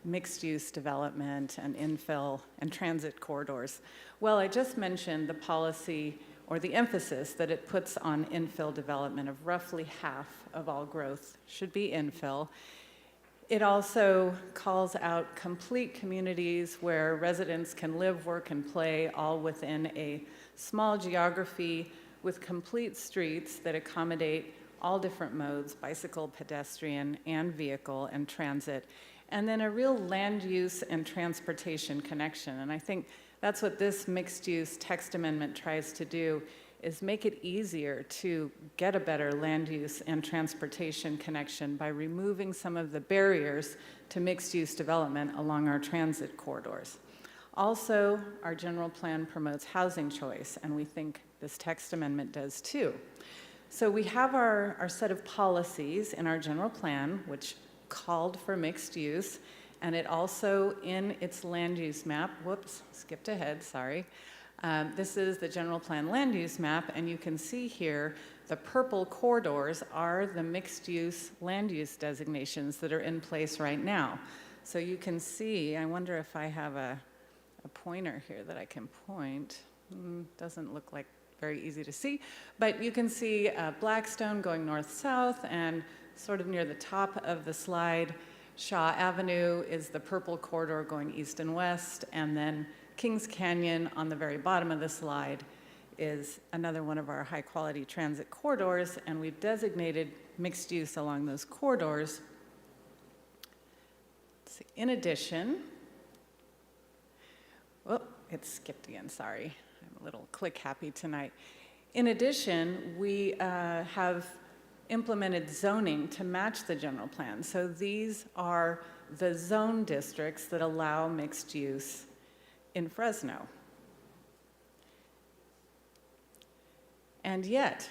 mixed-use development and infill and transit corridors? Well, I just mentioned the policy or the emphasis that it puts on infill development of roughly half of all growth should be infill. It also calls out complete communities where residents can live, work, and play all within a small geography with complete streets that accommodate all different modes, bicycle, pedestrian, and vehicle, and transit, and then a real land use and transportation connection. And I think that's what this mixed-use text amendment tries to do, is make it easier to get a better land use and transportation connection by removing some of the barriers to mixed-use development along our transit corridors. Also, our general plan promotes housing choice, and we think this text amendment does too. So we have our set of policies in our general plan, which called for mixed use, and it also, in its land use map, whoops, skipped ahead, sorry. This is the general plan land use map, and you can see here the purple corridors are the mixed use land use designations that are in place right now. So you can see, I wonder if I have a pointer here that I can point. Doesn't look like very easy to see, but you can see Blackstone going north-south and sort of near the top of the slide, Shaw Avenue is the purple corridor going east and west, and then Kings Canyon on the very bottom of the slide is another one of our high-quality transit corridors, and we've designated mixed use along those corridors. In addition, oh, it skipped again, sorry. I'm a little click happy tonight. In addition, we have implemented zoning to match the general plan. So these are the zone districts that allow mixed use in Fresno. And yet,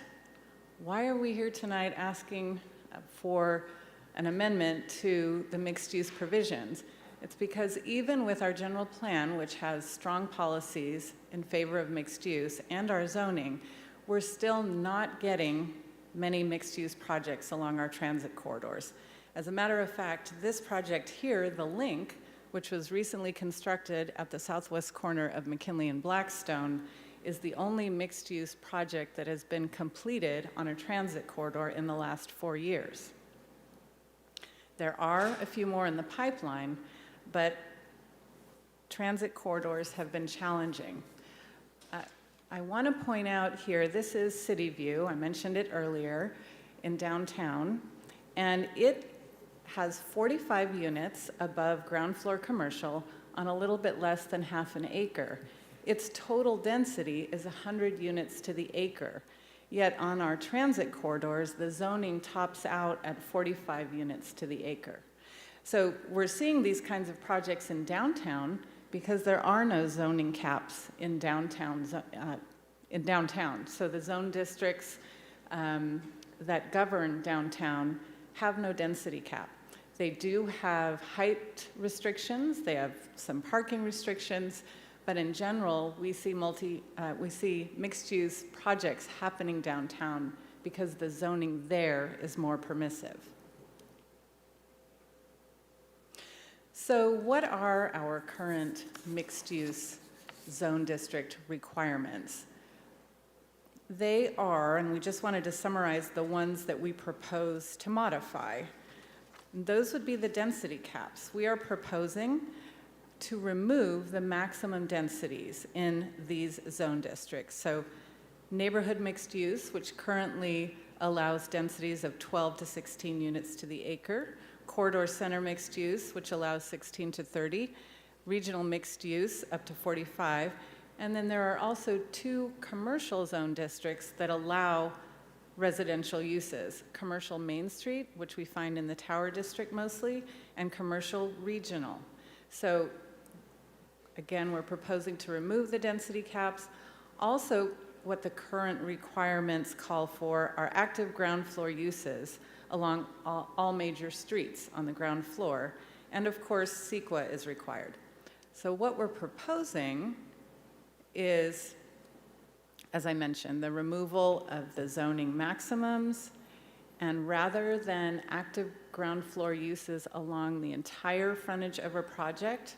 why are we here tonight asking for an amendment to the mixed use provisions? It's because even with our general plan, which has strong policies in favor of mixed use, and our zoning, we're still not getting many mixed use projects along our transit corridors. As a matter of fact, this project here, the Link, which was recently constructed at the southwest corner of McKinley and Blackstone, is the only mixed-use project that has been completed on a transit corridor in the last 4 years. There are a few more in the pipeline, but transit corridors have been challenging. I want to point out here, this is City View, I mentioned it earlier, in downtown, and it has 45 units above ground floor commercial on a little bit less than half an acre. Its total density is 100 units to the acre. Yet on our transit corridors, the zoning tops out at 45 units to the acre. So we're seeing these kinds of projects in downtown because there are no zoning caps in downtown. So the zone districts that govern downtown have no density cap. They do have height restrictions, they have some parking restrictions, but in general, we see mixed-use projects happening downtown because the zoning there is more permissive. So what are our current mixed-use zone district requirements? They are, and we just wanted to summarize the ones that we propose to modify. Those would be the density caps. We are proposing to remove the maximum densities in these zone districts. So neighborhood mixed use, which currently allows densities of 12 to 16 units to the acre, corridor center mixed use, which allows 16 to 30, regional mixed use up to 45, and then there are also 2 commercial zone districts that allow residential uses, commercial Main Street, which we find in the Tower District mostly, and commercial regional. So again, we're proposing to remove the density caps. Also, what the current requirements call for are active ground floor uses along all major streets on the ground floor. And of course, CEQA is required. So what we're proposing is, as I mentioned, the removal of the zoning maximums, and rather than active ground floor uses along the entire frontage of a project,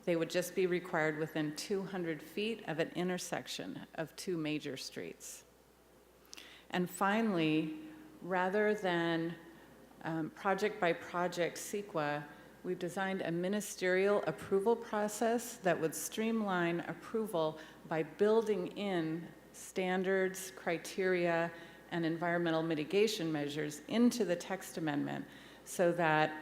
they would just be required within 200 feet of an intersection of 2 major streets. And finally, rather than project by project CEQA, we've designed a ministerial approval process that would streamline approval by building in standards, criteria, and environmental mitigation measures into the text amendment so that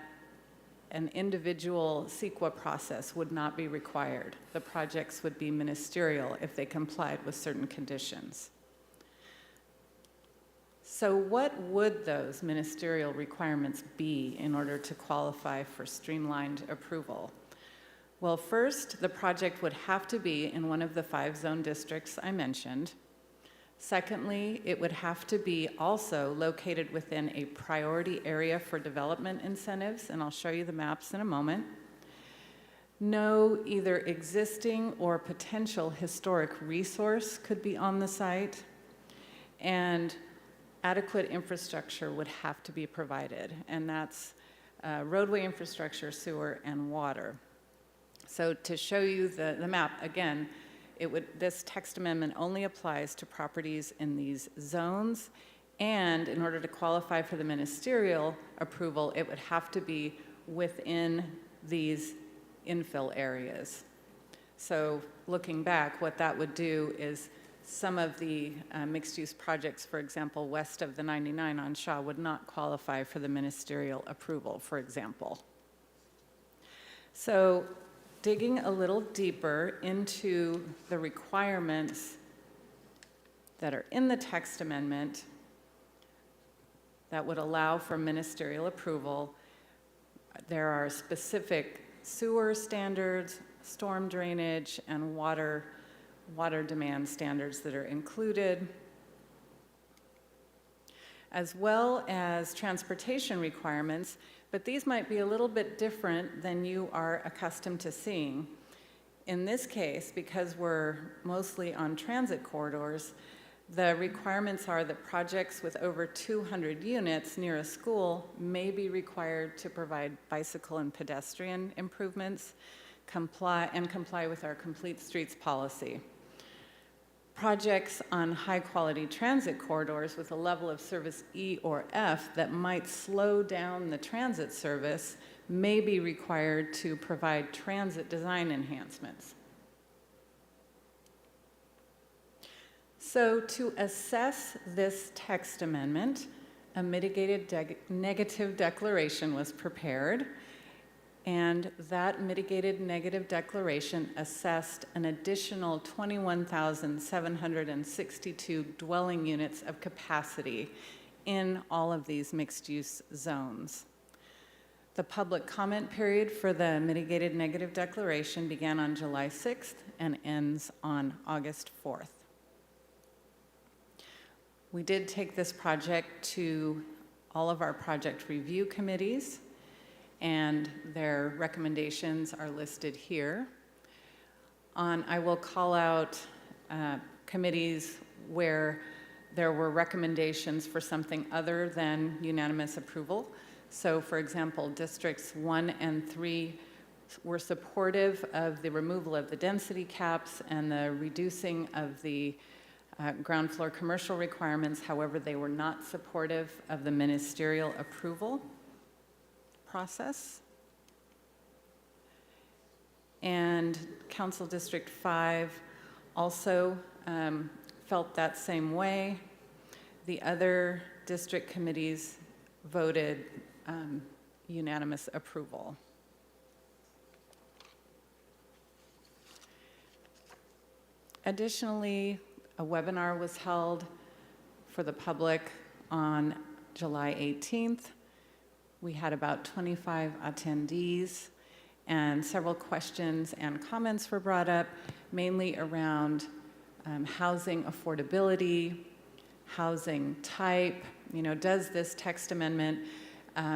an individual CEQA process would not be required. The projects would be ministerial if they complied with certain conditions. So what would those ministerial requirements be in order to qualify for streamlined approval? Well, first, the project would have to be in one of the 5 zone districts I mentioned. Secondly, it would have to be also located within a priority area for development incentives, and I'll show you the maps in a moment. No either existing or potential historic resource could be on the site, and adequate infrastructure would have to be provided, and that's roadway infrastructure, sewer, and water. So to show you the map, again, this text amendment only applies to properties in these zones, And in order to qualify for the ministerial approval, it would have to be within these infill areas. So looking back, what that would do is some of the mixed-use projects, for example, west of the 99 on Shaw, would not qualify for the ministerial approval, for example. So digging a little deeper into the requirements that are in the text amendment that would allow for ministerial approval, there are specific sewer standards, storm drainage, and water demand standards that are included, as well as transportation requirements, but these might be a little bit different than you are accustomed to seeing. In this case, because we're mostly on transit corridors, the requirements are that projects with over 200 units near a school may be required to provide bicycle and pedestrian improvements, comply with our Complete Streets policy. Projects on high-quality transit corridors with a level of service E or F that might slow down the transit service may be required to provide transit design enhancements. So to assess this text amendment, a mitigated negative declaration was prepared, and that mitigated negative declaration assessed an additional 21,762 dwelling units of capacity in all of these mixed-use zones. The public comment period for the mitigated negative declaration began on July 6th and ends on August 4th. We did take this project to all of our project review committees, and their recommendations are listed here. I will call out committees where there were recommendations for something other than unanimous approval. So for example, districts 1 and 3 were supportive of the removal of the density caps and the reducing of the ground floor commercial requirements. However, they were not supportive of the ministerial approval process. And Council District 5 also felt that same way. The other district committees voted unanimous approval. Additionally, a webinar was held for the public on July 18th. We had about 25 attendees, and several questions and comments were brought up, mainly around housing affordability, housing type. Does this text amendment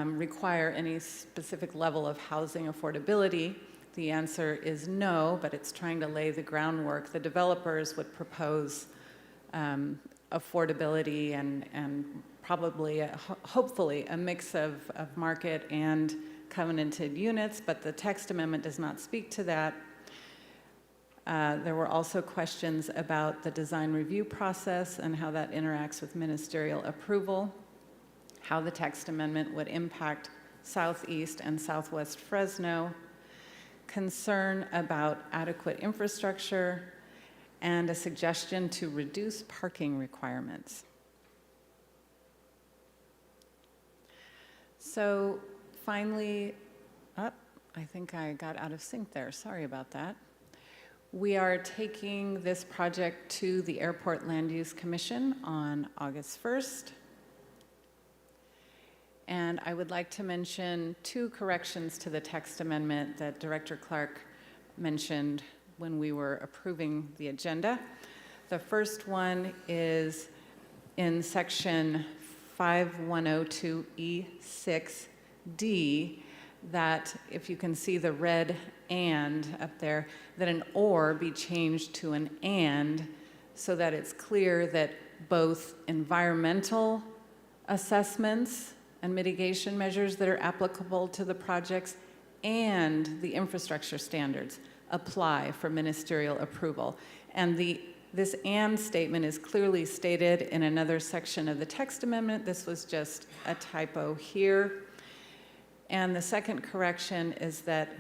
require any specific level of housing affordability? The answer is no, but it's trying to lay the groundwork. The developers would propose affordability and probably, hopefully, a mix of market and covenanted units, but the text amendment does not speak to that. There were also questions about the design review process and how that interacts with ministerial approval, how the text amendment would impact Southeast and Southwest Fresno, concern about adequate infrastructure, and a suggestion to reduce parking requirements. So finally, I think I got out of sync there. Sorry about that. We are taking this project to the Airport Land Use Commission on August 1st. And I would like to mention 2 corrections to the text amendment that Director Clark mentioned when we were approving the agenda. The first one is in section 5102E6D, that if you can see the red and up there, that an or be changed to an and, so that it's clear that both environmental assessments and mitigation measures that are applicable to the projects and the infrastructure standards apply for ministerial approval. And the This "and" statement is clearly stated in another section of the text amendment. This was just a typo here. And the second correction is that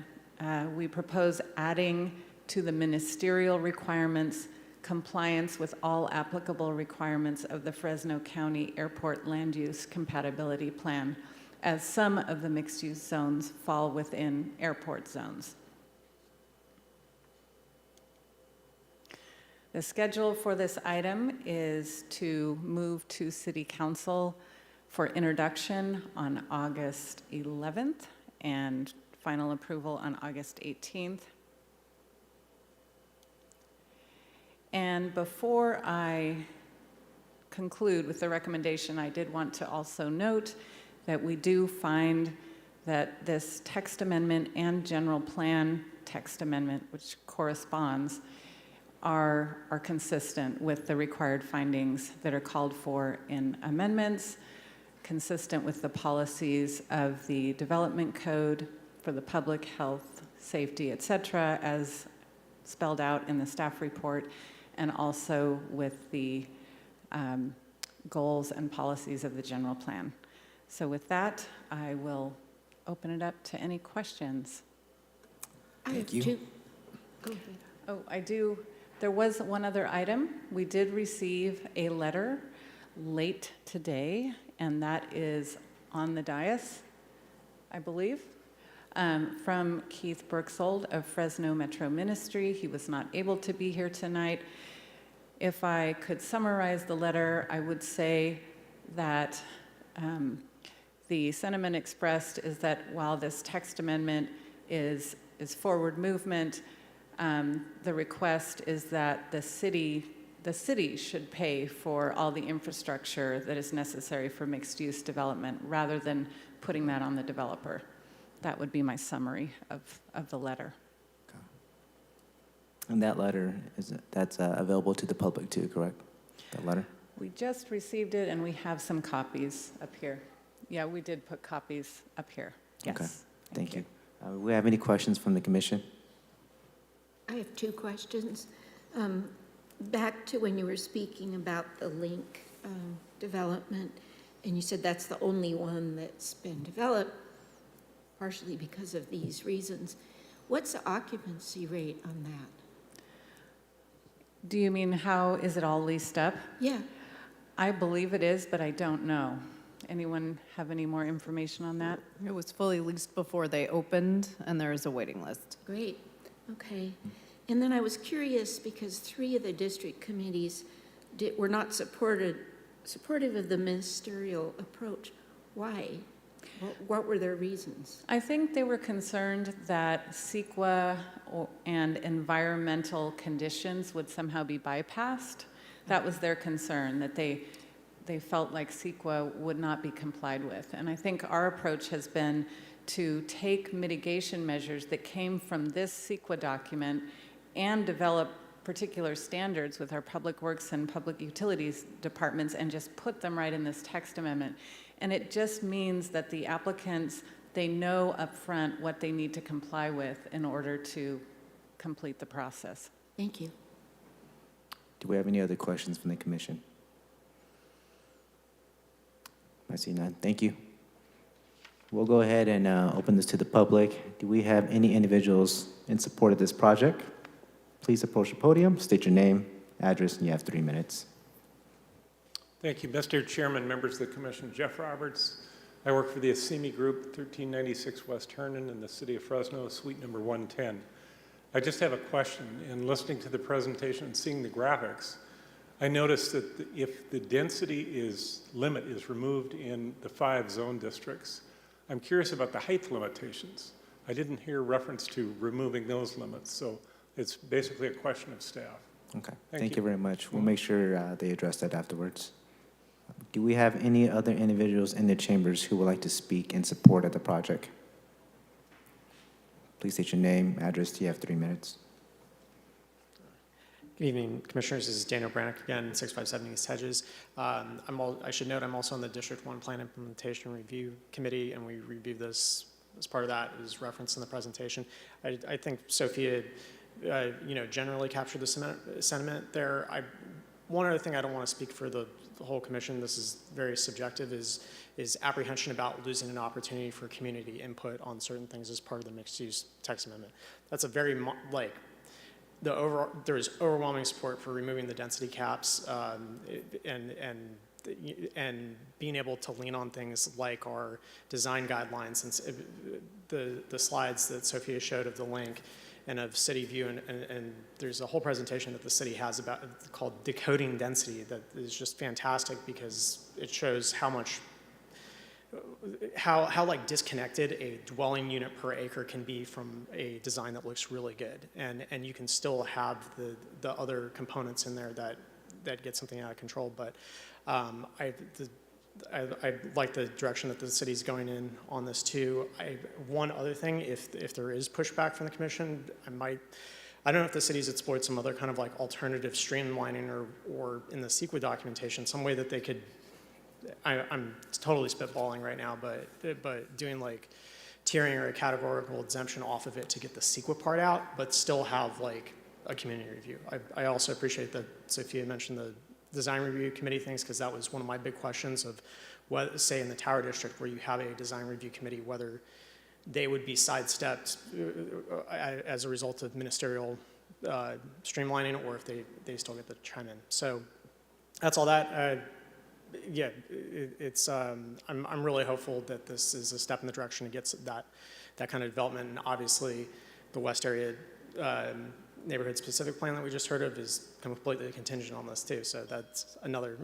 we propose adding to the ministerial requirements compliance with all applicable requirements of the Fresno County Airport Land Use Compatibility Plan, as some of the mixed-use zones fall within airport zones. The schedule for this item is to move to City Council for introduction on August 11th and final approval on August 18th. And before I conclude with the recommendation, I did want to also note that we do find that this text amendment and general plan text amendment, which corresponds, are consistent with the required findings that are called for in amendments, consistent with the policies of the development code for the public health, safety, et cetera, as spelled out in the staff report, and also with the goals and policies of the general plan. So with that, I will open it up to any questions. Thank you. Go ahead. Oh, I do. There was one other item. We did receive a letter late today, and that is on the dais, I believe, from Keith Berksold of Fresno Metro Ministry. He was not able to be here tonight. If I could summarize the letter, I would say that the sentiment expressed is that while this text amendment is forward movement, the request is that the city should pay for all the infrastructure that is necessary for mixed-use development rather than putting that on the developer. That would be my summary of the letter. And that letter, that's available to the public too, correct? That letter? We just received it, and we have some copies up here. Yeah, we did put copies up here. Yes. Okay, thank you. Do we have any questions from the commission? I have two questions. Back to when you were speaking about the link development, and you said that's the only one that's been developed, partially because of these reasons. What's the occupancy rate on that? Do you mean how is it all leased up? Yeah. I believe it is, but I don't know. Anyone have any more information on that? It was fully leased before they opened, and there is a waiting list. Great. Okay. And then I was curious because 3 of the district committees were not supportive of the ministerial approach. Why? What were their reasons? I think they were concerned that CEQA and environmental conditions would somehow be bypassed. That was their concern, that they felt like CEQA would not be complied with. And I think our approach has been to take mitigation measures that came from this CEQA document and develop particular standards with our public works and public utilities departments and just put them right in this text amendment. And it just means that the applicants, they know up front what they need to comply with in order to complete the process. Thank you. Do we have any other questions from the commission? I see none. Thank you. We'll go ahead and open this to the public. Do we have any individuals in support of this project? Please approach the podium, state your name, address, and you have 3 minutes. Thank you, Mr. Chairman, members of the commission. Jeff Roberts. I work for the Assimi Group, 1396 West Herndon in the city of Fresno, suite number 110. I just have a question. In listening to the presentation and seeing the graphics, I noticed that if the density limit is removed in the 5 zone districts, I'm curious about the height limitations. I didn't hear reference to removing those limits, so it's basically a question of staff. Okay, thank you very much. We'll make sure they address that afterwards. Do we have any other individuals in the chambers who would like to speak in support of the project? Please state your name, address, you have 3 minutes. Good evening, Commissioners. This is Daniel Branic again, 657 East Hedges. I should note I'm also on the District 1 Plan Implementation Review Committee, and we reviewed this as part of that. It was referenced in the presentation. I think Sophia generally capture the sentiment there. One other thing I don't want to speak for the whole commission, this is very subjective, is apprehension about losing an opportunity for community input on certain things as part of the mixed-use text amendment. That's a very, there is overwhelming support for removing the density caps and being able to lean on things like our design guidelines, and the slides that Sophia showed of the link and of city view, and there's a whole presentation that the city has called Decoding Density that is just fantastic because it shows how much like disconnected a dwelling unit per acre can be from a design that looks really good, and you can still have the other components in there that get something out of control. But I like the direction that the city's going in on this too. One other thing, if there is pushback from the commission, I don't know if the city's explored some other kind of like alternative streamlining or in the CEQA documentation, some way that they could, I'm totally spitballing right now, but doing like tiering or a categorical exemption off of it to get the CEQA part out, but still have like a community review. I also appreciate that Sophia mentioned the design review committee things, because that was one of my big questions of what, say in the Tower District where you have a design review committee, whether they would be sidestepped as a result of ministerial streamlining, or if they still get to chime in. So that's all that. Yeah, I'm really hopeful that this is a step in the direction to get that kind of development. And obviously the West area neighborhood specific plan that we just heard of is completely contingent on this too. So that's another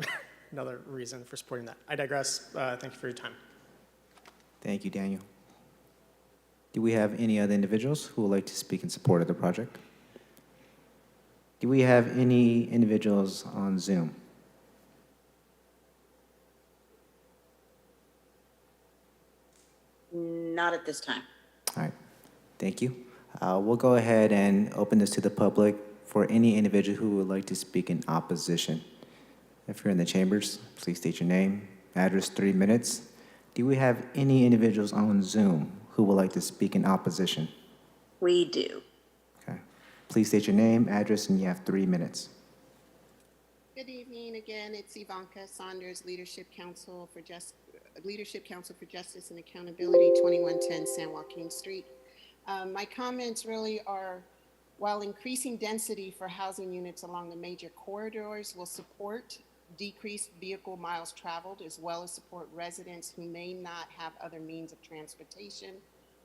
reason for supporting that. I digress. Thank you for your time. Thank you, Daniel. Do we have any other individuals who would like to speak in support of the project? Do we have any individuals on Zoom? Not at this time. All right, thank you. We'll go ahead and open this to the public for any individual who would like to speak in opposition. If you're in the chambers, please state your name, address, 3 minutes. Do we have any individuals on Zoom who would like to speak in opposition? We do. Okay. Please state your name, address, and you have 3 minutes. Good evening again. It's Ivanka Saunders, Leadership Council for Justice and Accountability, 2110 San Joaquin Street. My comments really are, while increasing density for housing units along the major corridors will support decreased vehicle miles traveled, as well as support residents who may not have other means of transportation,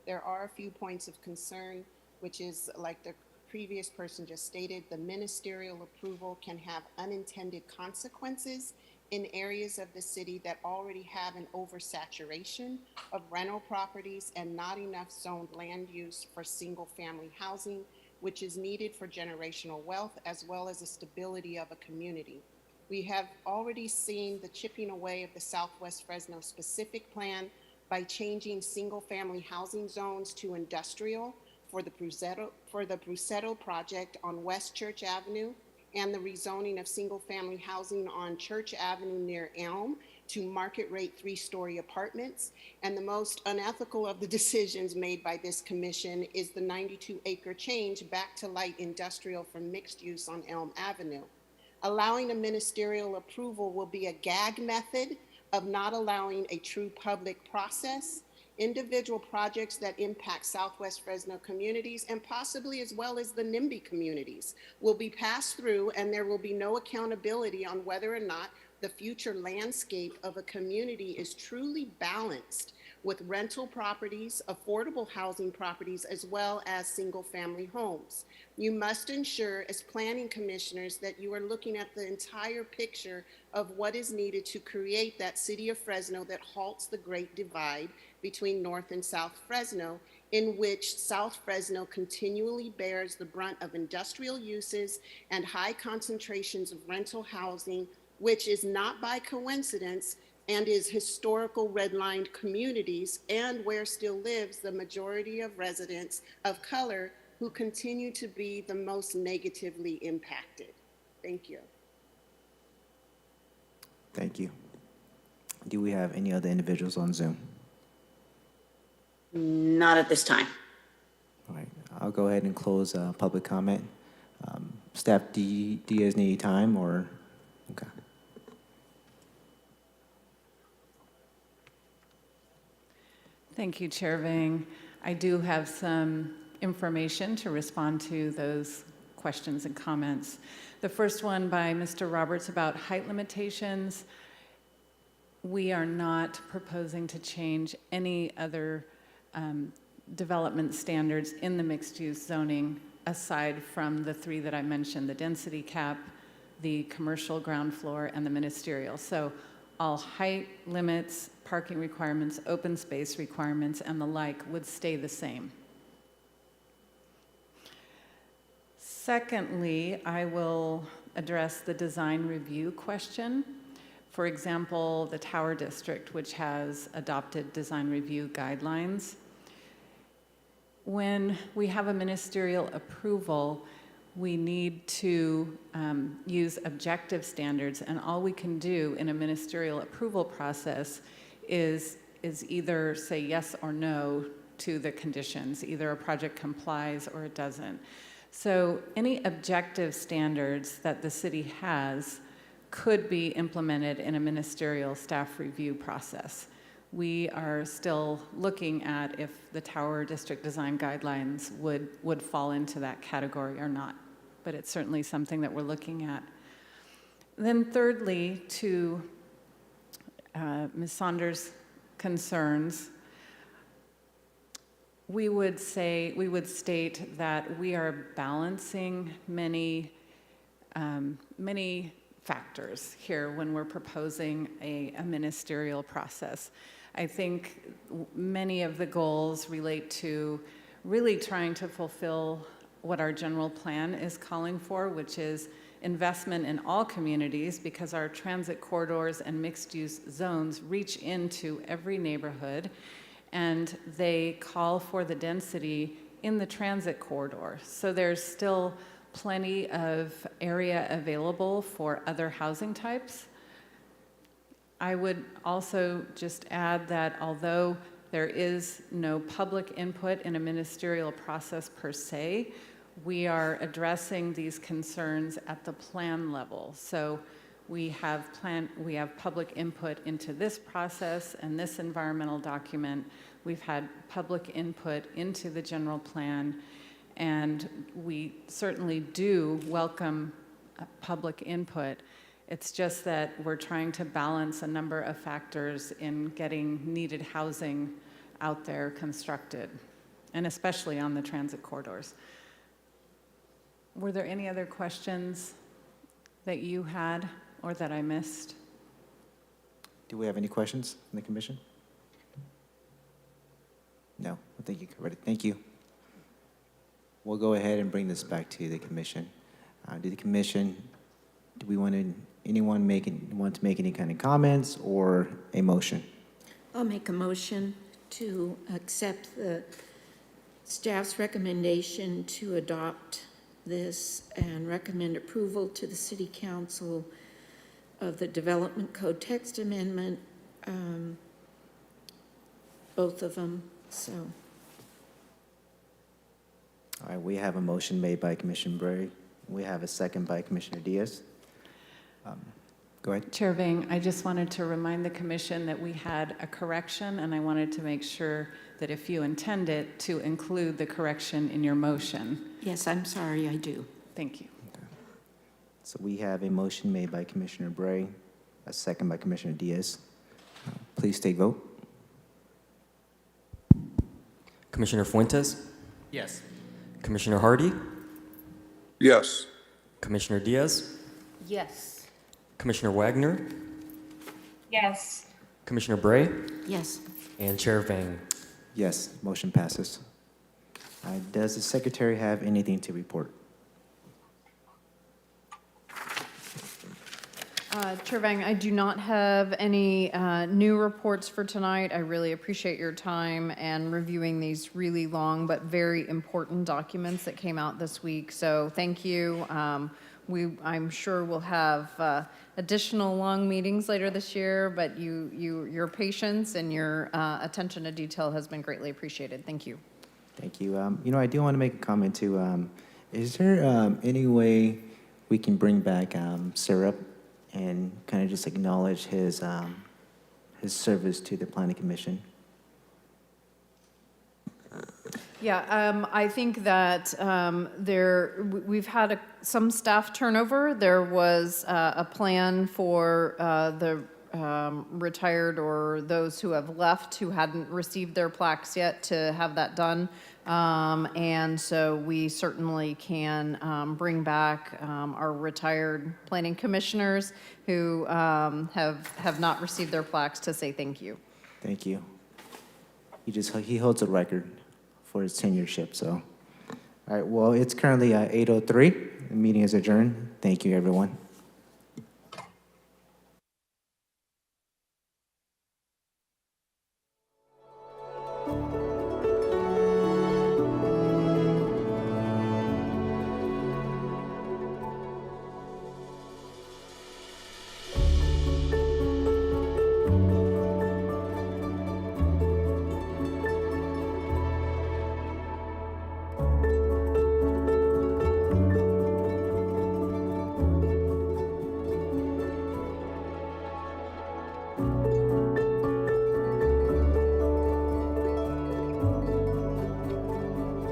there are a few points of concern, which is, like the previous person just stated, the ministerial approval can have unintended consequences in areas of the city that already have an oversaturation of rental properties and not enough zoned land use for single-family housing, which is needed for generational wealth as well as the stability of a community. We have already seen the chipping away of the Southwest Fresno specific plan by changing single-family housing zones to industrial for the Brusetto project on West Church Avenue, and the rezoning of single-family housing on Church Avenue near Elm to market-rate 3-story apartments. And the most unethical of the decisions made by this commission is the 92-acre change back to light industrial from mixed use on Elm Avenue. Allowing a ministerial approval will be a gag method of not allowing a true public process. Individual projects that impact Southwest Fresno communities and possibly as well as the NIMBY communities will be passed through, and there will be no accountability on whether or not the future landscape of a community is truly balanced with rental properties, affordable housing properties, as well as single-family homes. You must ensure as planning commissioners that you are looking at the entire picture of what is needed to create that city of Fresno that halts the great divide between North and South Fresno, in which South Fresno continually bears the brunt of industrial uses and high concentrations of rental housing, which is not by coincidence and is historical redlined communities, and where still lives the majority of residents of color who continue to be the most negatively impacted. Thank you. Thank you. Do we have any other individuals on Zoom? Not at this time. All right. I'll go ahead and close public comment. Staff, do you guys need time or? Okay. Thank you, Chair Vang. I do have some information to respond to those questions and comments. The first one by Mr. Roberts about height limitations. We are not proposing to change any other development standards in the mixed-use zoning aside from the three that I mentioned, the density cap, the commercial ground floor, and the ministerial. So all height limits, parking requirements, open space requirements, and the like would stay the same. Secondly, I will address the design review question. For example, the Tower District, which has adopted design review guidelines. When we have a ministerial approval, we need to use objective standards, and all we can do in a ministerial approval process is either say yes or no to the conditions. Either a project complies or it doesn't. So any objective standards that the city has could be implemented in a ministerial staff review process. We are still looking at if the Tower District Design Guidelines would fall into that category or not, but it's certainly something that we're looking at. Then thirdly, to Ms. Saunders' concerns, we would state that we are balancing many factors here when we're proposing a ministerial process. I think many of the goals relate to really trying to fulfill what our general plan is calling for, which is investment in all communities, because our transit corridors and mixed-use zones reach into every neighborhood, and they call for the density in the transit corridor. So there's still plenty of area available for other housing types. I would also just add that although there is no public input in a ministerial process per se, we are addressing these concerns at the plan level. So we have public input into this process and this environmental document. We've had public input into the general plan, and we certainly do welcome public input. It's just that we're trying to balance a number of factors in getting needed housing out there constructed, and especially on the transit corridors. Were there any other questions that you had or that I missed? Do we have any questions from the commission? No, I think you covered it. Thank you. We'll go ahead and bring this back to the commission. Do we want anyone want to make any kind of comments or a motion? I'll make a motion to accept the staff's recommendation to adopt this and recommend approval to the City Council of the Development Code text amendment, both of them, so. All right, we have a motion made by Commissioner Bray. We have a second by Commissioner Diaz. Go ahead. Chair Vang, I just wanted to remind the commission that we had a correction, and I wanted to make sure that if you intend it, to include the correction in your motion. Yes, I'm sorry, I do. Thank you. Okay. So we have a motion made by Commissioner Bray, a second by Commissioner Diaz. Please take vote. Commissioner Fuentes? Yes. Commissioner Hardy? Yes. Commissioner Diaz? Yes. Commissioner Wagner? Yes. Commissioner Bray? Yes. And Chair Vang. Yes, motion passes. Does the secretary have anything to report? Chair Vang, I do not have any new reports for tonight. I really appreciate your time and reviewing these really long but very important documents that came out this week. So thank you. I'm sure we'll have additional long meetings later this year, but your patience and your attention to detail has been greatly appreciated. Thank you. Thank you. I do want to make a comment too. Is there any way we can bring back Syrup and kind of just acknowledge his service to the Planning Commission? Yeah, I think that we've had some staff turnover. There was a plan for the retired or those who have left who hadn't received their plaques yet to have that done. And so we certainly can bring back our retired planning commissioners who have not received their plaques to say thank you. Thank you. He holds a record for his tenureship, so. All right, well, it's currently 8:03. The meeting is adjourned. Thank you, everyone.